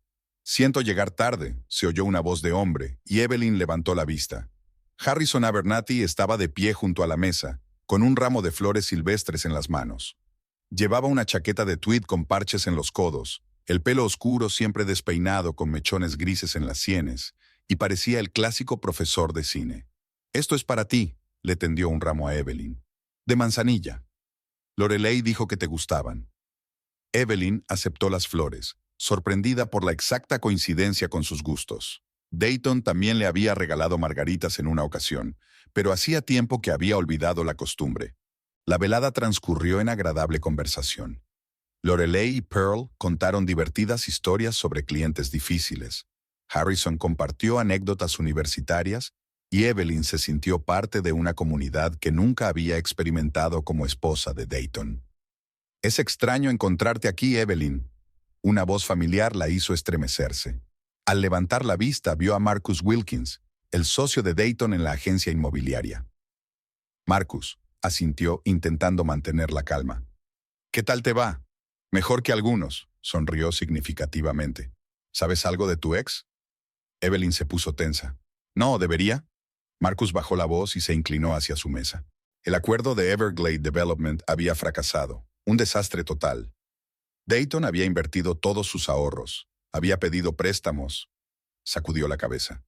«Siento llegar tarde», se oyó una voz de hombre, y Evelyn levantó la vista. Harrison Abernathy estaba de pie junto a la mesa, con un ramo de flores silvestres en las manos. Llevaba una chaqueta de tweed con parches en los codos, el pelo oscuro siempre despeinado con mechones grises en las sienes, y parecía el clásico profesor de cine. «Esto es para ti», le tendió un ramo a Evelyn. «De manzanilla». Lorelei dijo que te gustaban. Evelyn aceptó las flores, sorprendida por la exacta coincidencia con sus gustos. Dayton también le había regalado margaritas en una ocasión, pero hacía tiempo que había olvidado la costumbre. La velada transcurrió en agradable conversación. Lorelei y Pearl contaron divertidas historias sobre clientes difíciles. Harrison compartió anécdotas universitarias y Evelyn se sintió parte de una comunidad que nunca había experimentado como esposa de Dayton. «Es extraño encontrarte aquí, Evelyn». Una voz familiar la hizo estremecerse. Al levantar la vista vio a Marcus Wilkins, el socio de Dayton en la agencia inmobiliaria. «Marcus», asintió intentando mantener la calma. «¿Qué tal te va?» «Mejor que algunos», sonrió significativamente. «¿Sabes algo de tu ex?» Evelyn se puso tensa. «No, ¿debería?» Marcus bajó la voz y se inclinó hacia su mesa. El acuerdo de Everglade Development había fracasado. Un desastre total. Dayton había invertido todos sus ahorros. Había pedido préstamos. Sacudió la cabeza.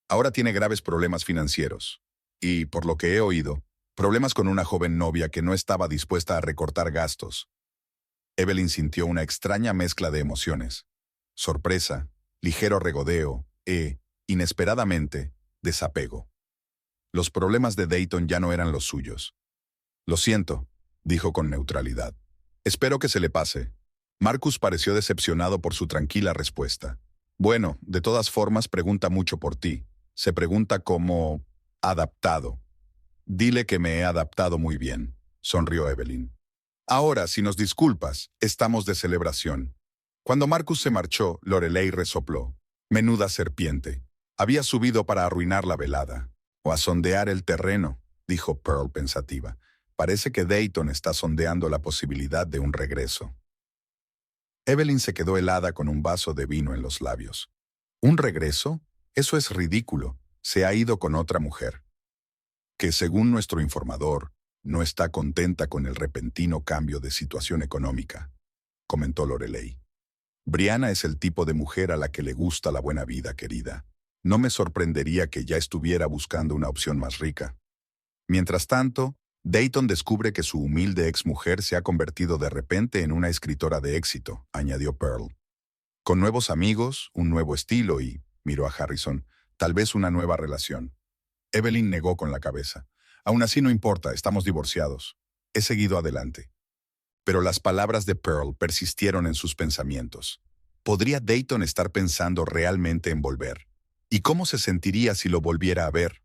Ahora tiene graves problemas financieros. Y, por lo que he oído, problemas con una joven novia que no estaba dispuesta a recortar gastos. Evelyn sintió una extraña mezcla de emociones. Sorpresa, ligero regodeo e, inesperadamente, desapego. Los problemas de Dayton ya no eran los suyos. «Lo siento», dijo con neutralidad. «Espero que se le pase». Marcus pareció decepcionado por su tranquila respuesta. «Bueno, de todas formas pregunta mucho por ti. Se pregunta cómo... adaptado». «Dile que me he adaptado muy bien», sonrió Evelyn. «Ahora, si nos disculpas, estamos de celebración». Cuando Marcus se marchó, Lorelei resopló. «Menuda serpiente. Había subido para arruinar la velada. O a sondear el terreno», dijo Pearl pensativa. «Parece que Dayton está sondeando la posibilidad de un regreso». Evelyn se quedó helada con un vaso de vino en los labios. ¿Un regreso? Eso es ridículo. Se ha ido con otra mujer. Que según nuestro informador, no está contenta con el repentino cambio de situación económica, comentó Lorelei. Brianna es el tipo de mujer a la que le gusta la buena vida, querida. No me sorprendería que ya estuviera buscando una opción más rica. Mientras tanto, Dayton descubre que su humilde exmujer se ha convertido de repente en una escritora de éxito, añadió Pearl. Con nuevos amigos, un nuevo estilo y, miró a Harrison, tal vez una nueva relación. Evelyn negó con la cabeza. Aún así no importa, estamos divorciados. He seguido adelante. Pero las palabras de Pearl persistieron en sus pensamientos. ¿Podría Dayton estar pensando realmente en volver? ¿Y cómo se sentiría si lo volviera a ver?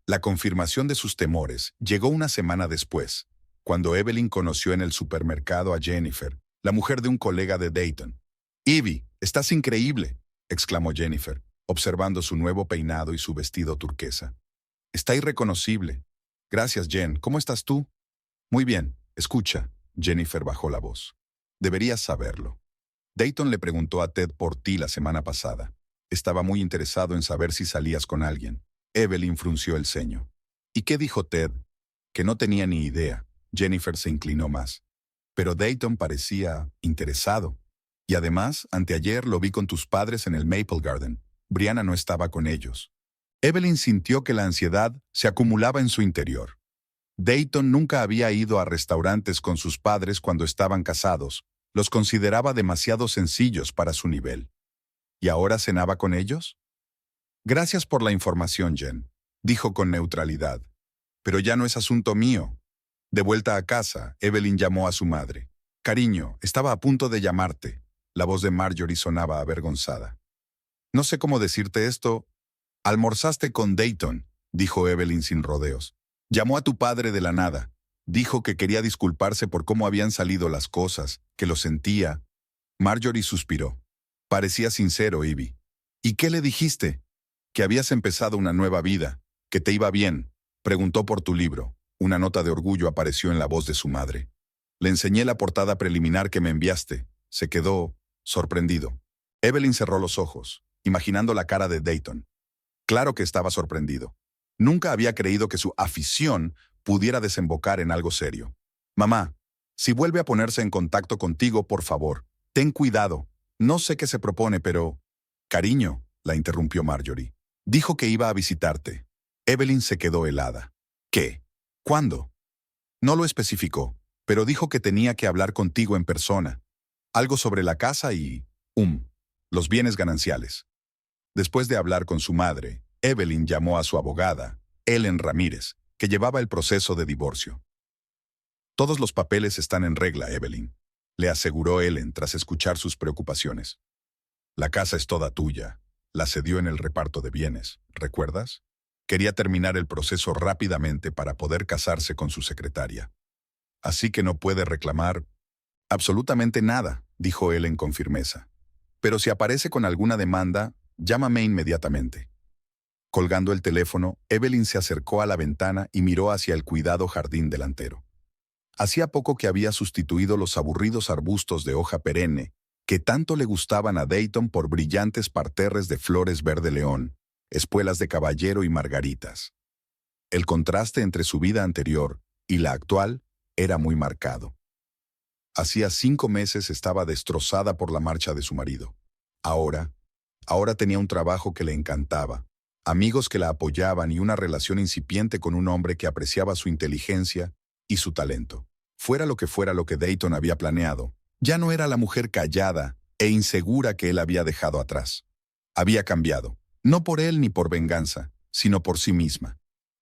La confirmación de sus temores llegó una semana después, cuando Evelyn conoció en el supermercado a Jennifer, la mujer de un colega de Dayton. «Evie, estás increíble», exclamó Jennifer, observando su nuevo peinado y su vestido turquesa. «Está irreconocible». «Gracias, Jen. ¿Cómo estás tú?» «Muy bien. Escucha». Jennifer bajó la voz. «Deberías saberlo. Dayton le preguntó a Ted por ti la semana pasada. Estaba muy interesado en saber si salías con alguien». Evelyn frunció el ceño. «¿Y qué dijo Ted?» «Que no tenía ni idea». Jennifer se inclinó más. «Pero Dayton parecía interesado. Y además, anteayer lo vi con tus padres en el Maple Garden. Brianna no estaba con ellos». Evelyn sintió que la ansiedad se acumulaba en su interior. Dayton nunca había ido a restaurantes con sus padres cuando estaban casados. Los consideraba demasiado sencillos para su nivel. ¿Y ahora cenaba con ellos? «Gracias por la información, Jen», dijo con neutralidad. «Pero ya no es asunto mío». De vuelta a casa, Evelyn llamó a su madre. «Cariño, estaba a punto de llamarte». La voz de Marjorie sonaba avergonzada. «No sé cómo decirte esto». «Almorzaste con Dayton», dijo Evelyn sin rodeos. «Llamó a tu padre de la nada. Dijo que quería disculparse por cómo habían salido las cosas, que lo sentía». Marjorie suspiró. «Parecía sincero, Evie». «¿Y qué le dijiste?» «Que habías empezado una nueva vida, que te iba bien». Preguntó por tu libro. Una nota de orgullo apareció en la voz de su madre. «Le enseñé la portada preliminar que me enviaste». Se quedó sorprendido. Evelyn cerró los ojos, imaginando la cara de Dayton. Claro que estaba sorprendido. Nunca había creído que su afición pudiera desembocar en algo serio. «Mamá, si vuelve a ponerse en contacto contigo, por favor, ten cuidado. No sé qué se propone, pero...» «Cariño», la interrumpió Marjorie. «Dijo que iba a visitarte». Evelyn se quedó helada. «¿Qué? ¿Cuándo?» «No lo especificó, pero dijo que tenía que hablar contigo en persona. Algo sobre la casa y... los bienes gananciales». Después de hablar con su madre, Evelyn llamó a su abogada, Ellen Ramírez, que llevaba el proceso de divorcio. «Todos los papeles están en regla, Evelyn», le aseguró Ellen tras escuchar sus preocupaciones. «La casa es toda tuya. La cedió en el reparto de bienes, ¿recuerdas? Quería terminar el proceso rápidamente para poder casarse con su secretaria. Así que no puede reclamar absolutamente nada», dijo Ellen con firmeza. «Pero si aparece con alguna demanda, llámame inmediatamente». Colgando el teléfono, Evelyn se acercó a la ventana y miró hacia el cuidado jardín delantero. Hacía poco que había sustituido los aburridos arbustos de hoja perenne que tanto le gustaban a Dayton por brillantes parterres de flores verde león, espuelas de caballero y margaritas. El contraste entre su vida anterior y la actual era muy marcado. Hacía 5 meses estaba destrozada por la marcha de su marido. Ahora tenía un trabajo que le encantaba, amigos que la apoyaban y una relación incipiente con un hombre que apreciaba su inteligencia y su talento. Fuera lo que Dayton había planeado, ya no era la mujer callada e insegura que él había dejado atrás. Había cambiado, no por él ni por venganza, sino por sí misma.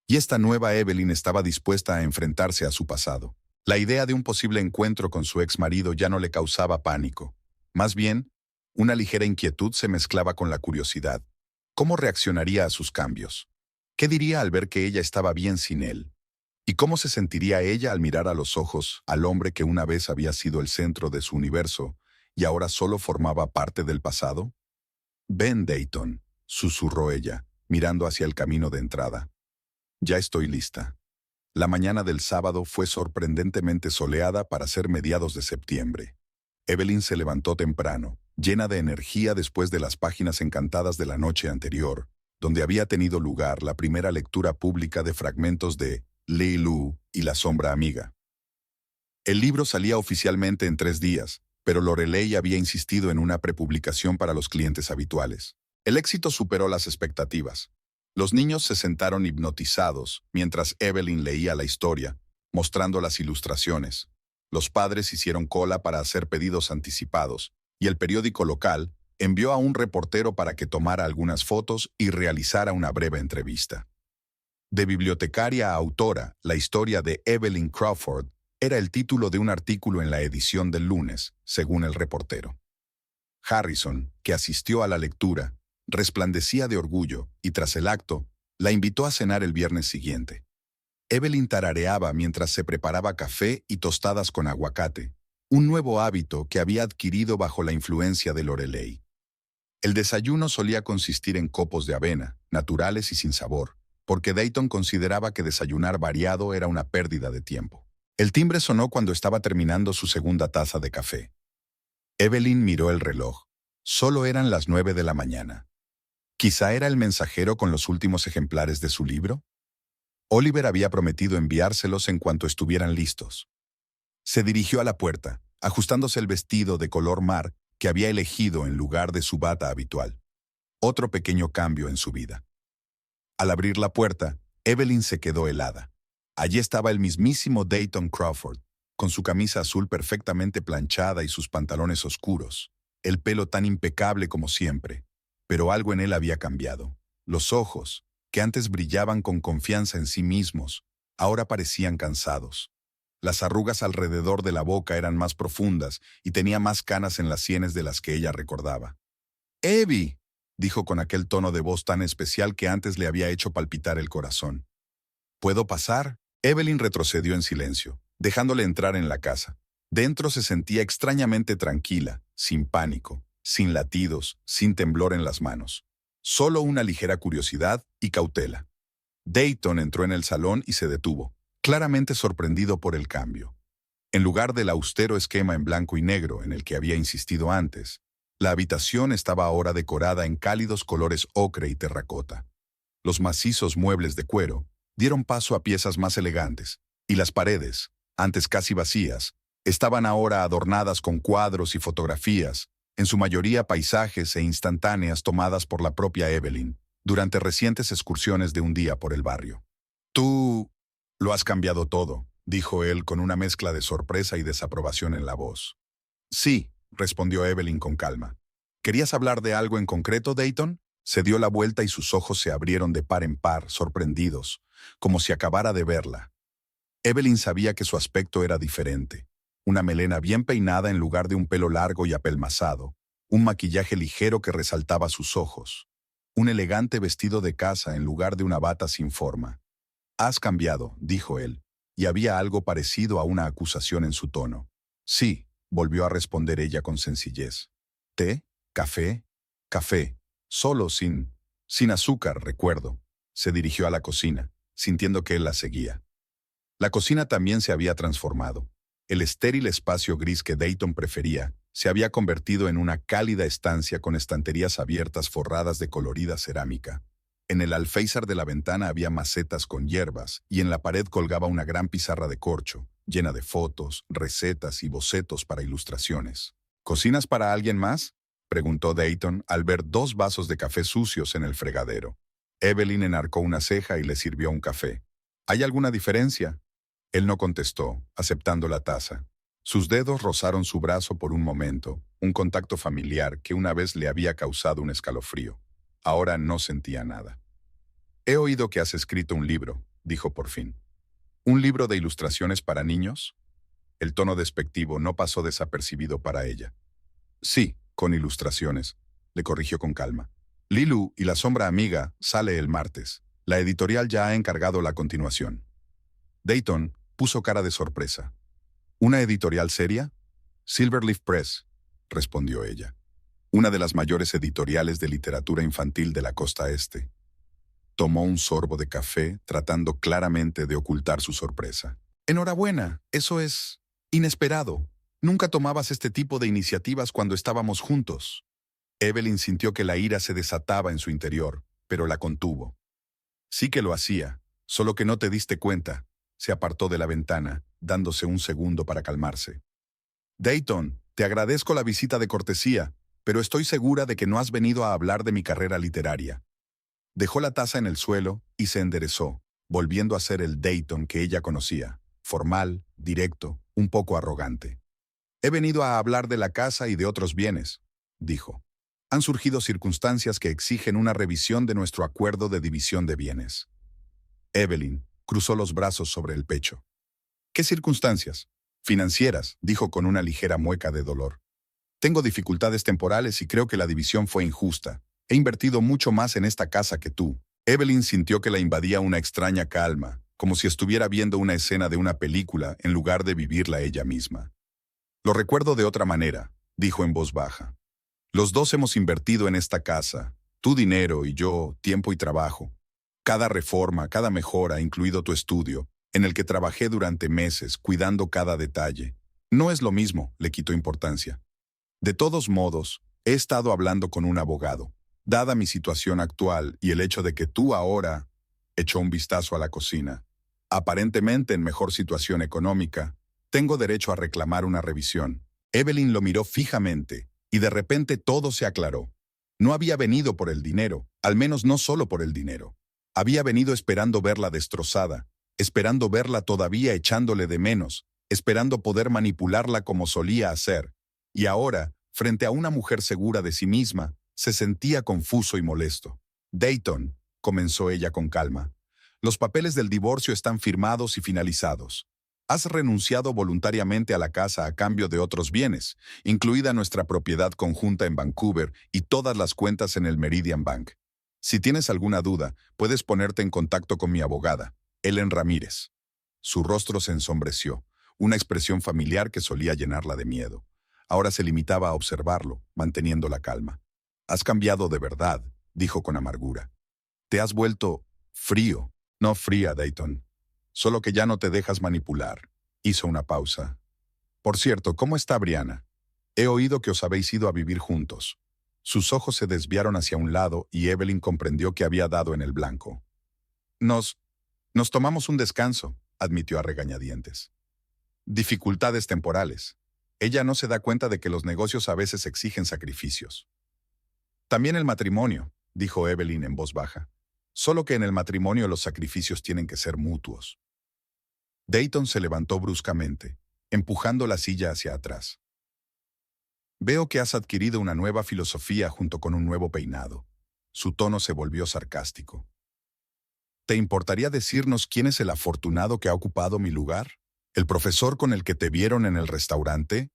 Y esta nueva Evelyn estaba dispuesta a enfrentarse a su pasado. La idea de un posible encuentro con su exmarido ya no le causaba pánico. Más bien, una ligera inquietud se mezclaba con la curiosidad. ¿Cómo reaccionaría a sus cambios? ¿Qué diría al ver que ella estaba bien sin él? ¿Y cómo se sentiría ella al mirar a los ojos al hombre que una vez había sido el centro de su universo y ahora solo formaba parte del pasado? «Ven, Dayton», susurró ella, mirando hacia el camino de entrada. «Ya estoy lista». La mañana del sábado fue sorprendentemente soleada para ser mediados de septiembre. Evelyn se levantó temprano, llena de energía después de las páginas encantadas de la noche anterior, donde había tenido lugar la primera lectura pública de fragmentos de Li Lu y la sombra amiga. El libro salía oficialmente en 3 días, pero Lorelei había insistido en una prepublicación para los clientes habituales. El éxito superó las expectativas. Los niños se sentaron hipnotizados mientras Evelyn leía la historia, mostrando las ilustraciones. Los padres hicieron cola para hacer pedidos anticipados, y el periódico local envió a un reportero para que tomara algunas fotos y realizara una breve entrevista. De bibliotecaria a autora, la historia de Evelyn Crawford era el título de un artículo en la edición del lunes, según el reportero. Harrison, que asistió a la lectura, resplandecía de orgullo y tras el acto, la invitó a cenar el viernes siguiente. Evelyn tarareaba mientras se preparaba café y tostadas con aguacate, un nuevo hábito que había adquirido bajo la influencia de Lorelei. El desayuno solía consistir en copos de avena, naturales y sin sabor, porque Dayton consideraba que desayunar variado era una pérdida de tiempo. El timbre sonó cuando estaba terminando su segunda taza de café. Evelyn miró el reloj. Solo eran las 9 de la mañana. ¿Quizá era el mensajero con los últimos ejemplares de su libro? Oliver había prometido enviárselos en cuanto estuvieran listos. Se dirigió a la puerta, ajustándose el vestido de color mar que había elegido en lugar de su bata habitual. Otro pequeño cambio en su vida. Al abrir la puerta, Evelyn se quedó helada. Allí estaba el mismísimo Dayton Crawford, con su camisa azul perfectamente planchada y sus pantalones oscuros, el pelo tan impecable como siempre. Pero algo en él había cambiado. Los ojos, que antes brillaban con confianza en sí mismos, ahora parecían cansados. Las arrugas alrededor de la boca eran más profundas y tenía más canas en las sienes de las que ella recordaba. «Evie», dijo con aquel tono de voz tan especial que antes le había hecho palpitar el corazón. «¿Puedo pasar?» Evelyn retrocedió en silencio, dejándole entrar en la casa. Dentro se sentía extrañamente tranquila, sin pánico, sin latidos, sin temblor en las manos. Solo una ligera curiosidad y cautela. Dayton entró en el salón y se detuvo, claramente sorprendido por el cambio. En lugar del austero esquema en blanco y negro en el que había insistido antes, la habitación estaba ahora decorada en cálidos colores ocre y terracota. Los macizos muebles de cuero dieron paso a piezas más elegantes, y las paredes, antes casi vacías, estaban ahora adornadas con cuadros y fotografías, en su mayoría paisajes e instantáneas tomadas por la propia Evelyn, durante recientes excursiones de un día por el barrio. «Tú lo has cambiado todo», dijo él con una mezcla de sorpresa y desaprobación en la voz. «Sí», respondió Evelyn con calma. «¿Querías hablar de algo en concreto, Dayton?» Se dio la vuelta y sus ojos se abrieron de par en par, sorprendidos, como si acabara de verla. Evelyn sabía que su aspecto era diferente. Una melena bien peinada en lugar de un pelo largo y apelmazado, un maquillaje ligero que resaltaba sus ojos, un elegante vestido de casa en lugar de una bata sin forma. «Has cambiado», dijo él, y había algo parecido a una acusación en su tono. «Sí», volvió a responder ella con sencillez. «¿Té? ¿Café?» «Café. Solo sin azúcar, recuerdo». Se dirigió a la cocina, sintiendo que él la seguía. La cocina también se había transformado. El estéril espacio gris que Dayton prefería se había convertido en una cálida estancia con estanterías abiertas forradas de colorida cerámica. En el alféizar de la ventana había macetas con hierbas y en la pared colgaba una gran pizarra de corcho, llena de fotos, recetas y bocetos para ilustraciones. «¿Cocinas para alguien más?», preguntó Dayton al ver 2 vasos de café sucios en el fregadero. Evelyn enarcó una ceja y le sirvió un café. «¿Hay alguna diferencia?». Él no contestó, aceptando la taza. Sus dedos rozaron su brazo por un momento, un contacto familiar que una vez le había causado un escalofrío. Ahora no sentía nada. «He oído que has escrito un libro», dijo por fin. «¿Un libro de ilustraciones para niños?». El tono despectivo no pasó desapercibido para ella. «Sí, con ilustraciones», le corrigió con calma. «Lilu y la sombra amiga sale el martes. La editorial ya ha encargado la continuación». Dayton puso cara de sorpresa. «¿Una editorial seria?». «Silverleaf Press», respondió ella. «Una de las mayores editoriales de literatura infantil de la costa este». Tomó un sorbo de café, tratando claramente de ocultar su sorpresa. «Enhorabuena, eso es inesperado. Nunca tomabas este tipo de iniciativas cuando estábamos juntos». Evelyn sintió que la ira se desataba en su interior, pero la contuvo. «Sí que lo hacía, solo que no te diste cuenta». Se apartó de la ventana, dándose un segundo para calmarse. «Dayton, te agradezco la visita de cortesía, pero estoy segura de que no has venido a hablar de mi carrera literaria». Dejó la taza en el suelo y se enderezó, volviendo a ser el Dayton que ella conocía, formal, directo, un poco arrogante. «He venido a hablar de la casa y de otros bienes», dijo. «Han surgido circunstancias que exigen una revisión de nuestro acuerdo de división de bienes». Evelyn cruzó los brazos sobre el pecho. ¿Qué circunstancias? Financieras, dijo con una ligera mueca de dolor. Tengo dificultades temporales y creo que la división fue injusta. He invertido mucho más en esta casa que tú. Evelyn sintió que la invadía una extraña calma, como si estuviera viendo una escena de una película en lugar de vivirla ella misma. Lo recuerdo de otra manera, dijo en voz baja. Los dos hemos invertido en esta casa, tu dinero y yo, tiempo y trabajo. Cada reforma, cada mejora, incluido tu estudio, en el que trabajé durante meses, cuidando cada detalle. No es lo mismo, le quitó importancia. De todos modos, he estado hablando con un abogado. Dada mi situación actual y el hecho de que tú ahora, echó un vistazo a la cocina, aparentemente en mejor situación económica, tengo derecho a reclamar una revisión. Evelyn lo miró fijamente, y de repente todo se aclaró. No había venido por el dinero, al menos no solo por el dinero. Había venido esperando verla destrozada, esperando verla todavía echándole de menos, esperando poder manipularla como solía hacer. Y ahora, frente a una mujer segura de sí misma, se sentía confuso y molesto. Dayton, comenzó ella con calma, los papeles del divorcio están firmados y finalizados. Has renunciado voluntariamente a la casa a cambio de otros bienes, incluida nuestra propiedad conjunta en Vancouver y todas las cuentas en el Meridian Bank. Si tienes alguna duda, puedes ponerte en contacto con mi abogada, Ellen Ramírez. Su rostro se ensombreció, una expresión familiar que solía llenarla de miedo. Ahora se limitaba a observarlo, manteniendo la calma. Has cambiado de verdad, dijo con amargura. Te has vuelto frío, no fría, Dayton. Solo que ya no te dejas manipular. Hizo una pausa. Por cierto, ¿cómo está Brianna? He oído que os habéis ido a vivir juntos. Sus ojos se desviaron hacia un lado y Evelyn comprendió que había dado en el blanco. Nos tomamos un descanso, admitió a regañadientes. Dificultades temporales. Ella no se da cuenta de que los negocios a veces exigen sacrificios. También el matrimonio, dijo Evelyn en voz baja. Solo que en el matrimonio los sacrificios tienen que ser mutuos. Dayton se levantó bruscamente, empujando la silla hacia atrás. Veo que has adquirido una nueva filosofía junto con un nuevo peinado. Su tono se volvió sarcástico. ¿Te importaría decirnos quién es el afortunado que ha ocupado mi lugar? ¿El profesor con el que te vieron en el restaurante?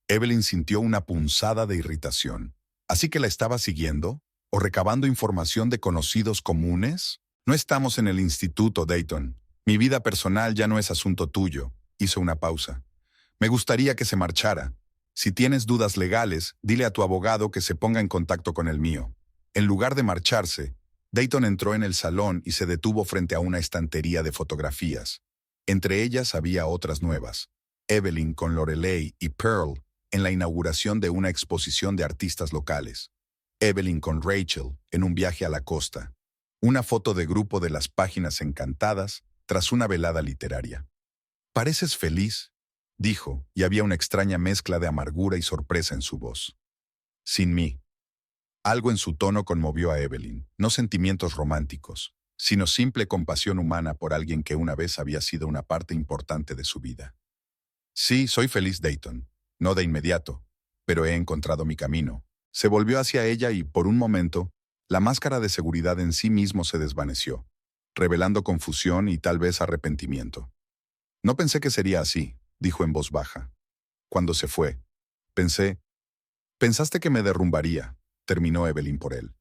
Evelyn sintió una punzada de irritación. ¿Así que la estaba siguiendo? ¿O recabando información de conocidos comunes? No estamos en el instituto, Dayton. Mi vida personal ya no es asunto tuyo. Hizo una pausa. Me gustaría que se marchara. Si tienes dudas legales, dile a tu abogado que se ponga en contacto con el mío. En lugar de marcharse, Dayton entró en el salón y se detuvo frente a una estantería de fotografías. Entre ellas había otras nuevas. Evelyn con Lorelei y Pearl en la inauguración de una exposición de artistas locales. Evelyn con Rachel en un viaje a la costa. Una foto de grupo de las páginas encantadas tras una velada literaria. «¿Pareces feliz?», dijo, y había una extraña mezcla de amargura y sorpresa en su voz. «Sin mí». Algo en su tono conmovió a Evelyn, no sentimientos románticos, sino simple compasión humana por alguien que una vez había sido una parte importante de su vida. «Sí, soy feliz, Dayton. No de inmediato, pero he encontrado mi camino». Se volvió hacia ella y, por un momento, la máscara de seguridad en sí mismo se desvaneció, revelando confusión y tal vez arrepentimiento. «No pensé que sería así», dijo en voz baja. Cuando se fue, «Pensaste que me derrumbaría», terminó Evelyn por él.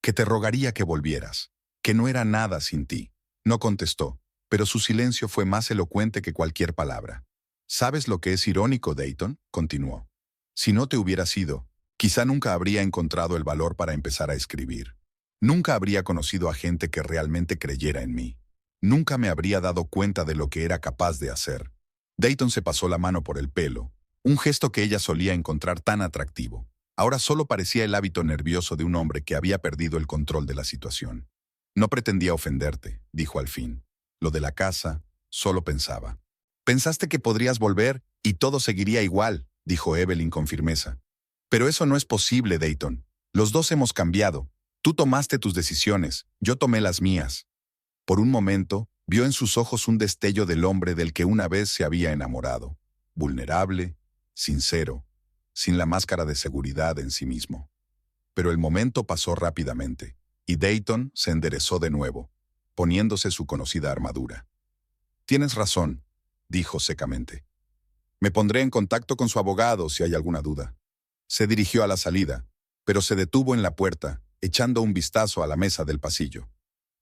«Que te rogaría que volvieras, que no era nada sin ti». No contestó, pero su silencio fue más elocuente que cualquier palabra. «¿Sabes lo que es irónico, Dayton?», continuó. «Si no te hubieras ido, quizá nunca habría encontrado el valor para empezar a escribir. Nunca habría conocido a gente que realmente creyera en mí. Nunca me habría dado cuenta de lo que era capaz de hacer». Dayton se pasó la mano por el pelo, un gesto que ella solía encontrar tan atractivo. Ahora solo parecía el hábito nervioso de un hombre que había perdido el control de la situación. «No pretendía ofenderte», dijo al fin. «Lo de la casa, solo pensaba». «Pensaste que podrías volver y todo seguiría igual», dijo Evelyn con firmeza. «Pero eso no es posible, Dayton. Los dos hemos cambiado. Tú tomaste tus decisiones, yo tomé las mías». Por un momento, vio en sus ojos un destello del hombre del que una vez se había enamorado. Vulnerable, sincero, sin la máscara de seguridad en sí mismo. Pero el momento pasó rápidamente, y Dayton se enderezó de nuevo. poniéndose su conocida armadura. «Tienes razón», dijo secamente. «Me pondré en contacto con su abogado si hay alguna duda». Se dirigió a la salida, pero se detuvo en la puerta, echando un vistazo a la mesa del pasillo.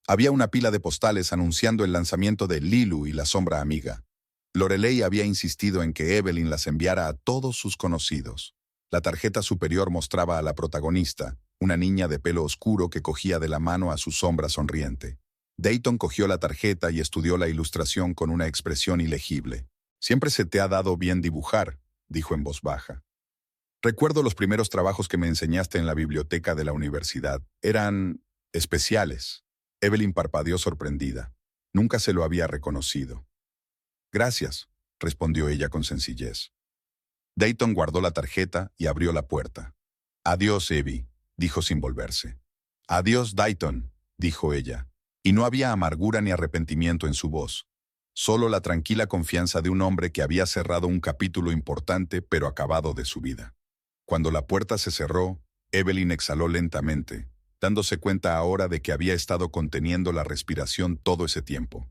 Había una pila de postales anunciando el lanzamiento de Lilu y la sombra amiga. Lorelei había insistido en que Evelyn las enviara a todos sus conocidos. La tarjeta superior mostraba a la protagonista, una niña de pelo oscuro que cogía de la mano a su sombra sonriente. Dayton cogió la tarjeta y estudió la ilustración con una expresión ilegible. «Siempre se te ha dado bien dibujar», dijo en voz baja. «Recuerdo los primeros trabajos que me enseñaste en la biblioteca de la universidad. Eran especiales». Evelyn parpadeó sorprendida. Nunca se lo había reconocido. «Gracias», respondió ella con sencillez. Dayton guardó la tarjeta y abrió la puerta. «Adiós, Evie», dijo sin volverse. «Adiós, Dayton», dijo ella. Y no había amargura ni arrepentimiento en su voz. Solo la tranquila confianza de un hombre que había cerrado un capítulo importante pero acabado de su vida. Cuando la puerta se cerró, Evelyn exhaló lentamente, dándose cuenta ahora de que había estado conteniendo la respiración todo ese tiempo.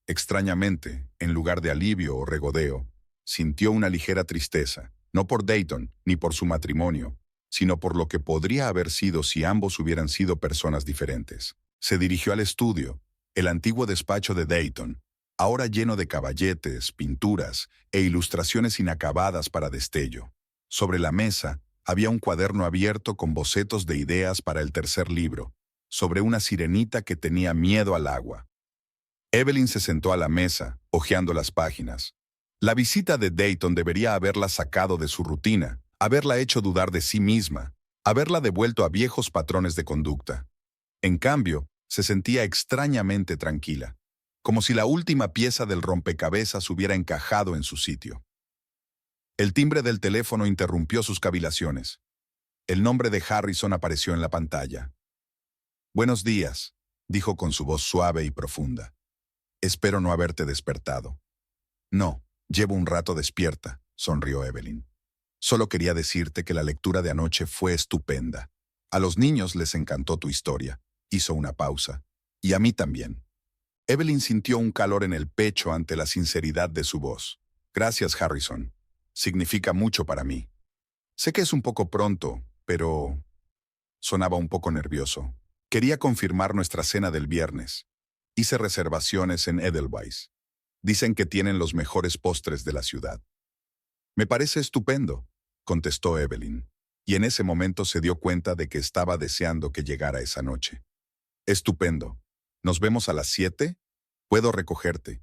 Extrañamente, en lugar de alivio o regodeo, sintió una ligera tristeza, no por Dayton ni por su matrimonio, sino por lo que podría haber sido si ambos hubieran sido personas diferentes. Se dirigió al estudio, el antiguo despacho de Dayton, ahora lleno de caballetes, pinturas e ilustraciones inacabadas para destello. Sobre la mesa había un cuaderno abierto con bocetos de ideas para el tercer libro, sobre una sirenita que tenía miedo al agua. Evelyn se sentó a la mesa, hojeando las páginas. La visita de Dayton debería haberla sacado de su rutina, haberla hecho dudar de sí misma, haberla devuelto a viejos patrones de conducta. En cambio, se sentía extrañamente tranquila, como si la última pieza del rompecabezas hubiera encajado en su sitio. El timbre del teléfono interrumpió sus cavilaciones. El nombre de Harrison apareció en la pantalla. «Buenos días», dijo con su voz suave y profunda. «Espero no haberte despertado». «No, llevo un rato despierta», sonrió Evelyn. «Solo quería decirte que la lectura de anoche fue estupenda. A los niños les encantó tu historia». Hizo una pausa. «Y a mí también». Evelyn sintió un calor en el pecho ante la sinceridad de su voz. «Gracias, Harrison. Significa mucho para mí. Sé que es un poco pronto, pero...» Sonaba un poco nervioso. «Quería confirmar nuestra cena del viernes. Hice reservaciones en Edelweiss. Dicen que tienen los mejores postres de la ciudad». «Me parece estupendo», contestó Evelyn, y en ese momento se dio cuenta de que estaba deseando que llegara esa noche. «Estupendo. ¿Nos vemos a las 7? Puedo recogerte».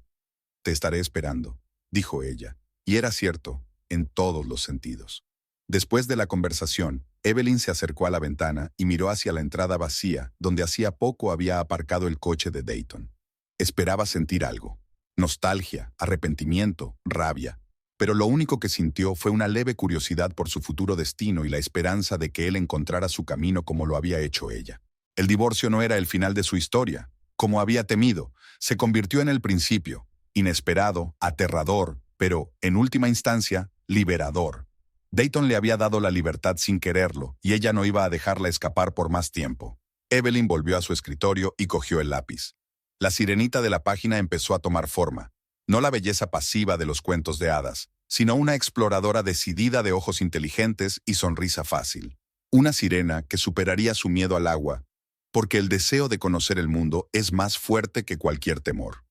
«Te estaré esperando», dijo ella, y era cierto, en todos los sentidos. Después de la conversación, Evelyn se acercó a la ventana y miró hacia la entrada vacía, donde hacía poco había aparcado el coche de Dayton. Esperaba sentir algo. Nostalgia, arrepentimiento, rabia. Pero lo único que sintió fue una leve curiosidad por su futuro destino y la esperanza de que él encontrara su camino como lo había hecho ella. El divorcio no era el final de su historia. Como había temido, se convirtió en el principio, inesperado, aterrador, pero, en última instancia, liberador. Dayton le había dado la libertad sin quererlo, y ella no iba a dejarla escapar por más tiempo. Evelyn volvió a su escritorio y cogió el lápiz. La sirenita de la página empezó a tomar forma. No la belleza pasiva de los cuentos de hadas, sino una exploradora decidida de ojos inteligentes y sonrisa fácil. Una sirena que superaría su miedo al agua, porque el deseo de conocer el mundo es más fuerte que cualquier temor.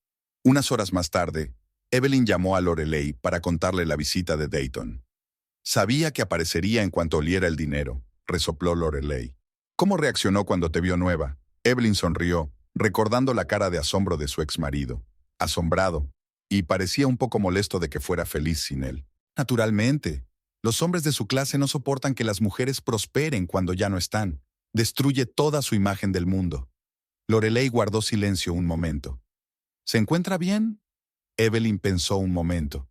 Unas horas más tarde, Evelyn llamó a Lorelei para contarle la visita de Dayton. «Sabía que aparecería en cuanto oliera el dinero», resopló Lorelei. «¿Cómo reaccionó cuando te vio nueva?» Evelyn sonrió, recordando la cara de asombro de su exmarido. Asombrado, y parecía un poco molesto de que fuera feliz sin él. «Naturalmente. Los hombres de su clase no soportan que las mujeres prosperen cuando ya no están. Destruye toda su imagen del mundo». Lorelei guardó silencio un momento. «¿Se encuentra bien?» Evelyn pensó un momento.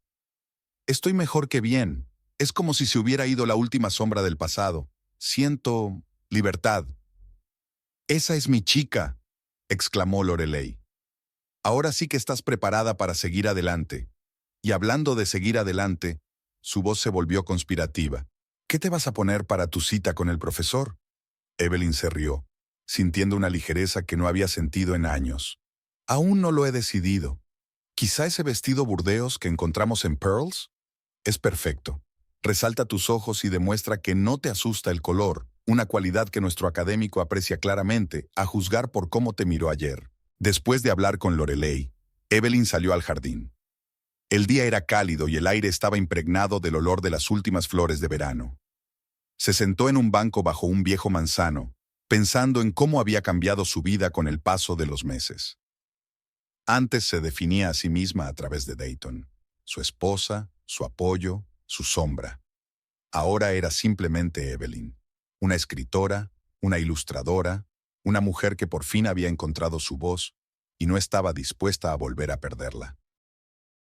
«Estoy mejor que bien. Es como si se hubiera ido la última sombra del pasado. Siento libertad». «Esa es mi chica», exclamó Lorelei. «Ahora sí que estás preparada para seguir adelante». Y hablando de seguir adelante, su voz se volvió conspirativa. «¿Qué te vas a poner para tu cita con el profesor?» Evelyn se rió, sintiendo una ligereza que no había sentido en años. Aún no lo he decidido. Quizá ese vestido burdeos que encontramos en Pearls es perfecto. Resalta tus ojos y demuestra que no te asusta el color, una cualidad que nuestro académico aprecia claramente, a juzgar por cómo te miró ayer. Después de hablar con Lorelei, Evelyn salió al jardín. El día era cálido y el aire estaba impregnado del olor de las últimas flores de verano. Se sentó en un banco bajo un viejo manzano, pensando en cómo había cambiado su vida con el paso de los meses. Antes se definía a sí misma a través de Dayton, su esposa, su apoyo, su sombra. Ahora era simplemente Evelyn, una escritora, una ilustradora, una mujer que por fin había encontrado su voz y no estaba dispuesta a volver a perderla.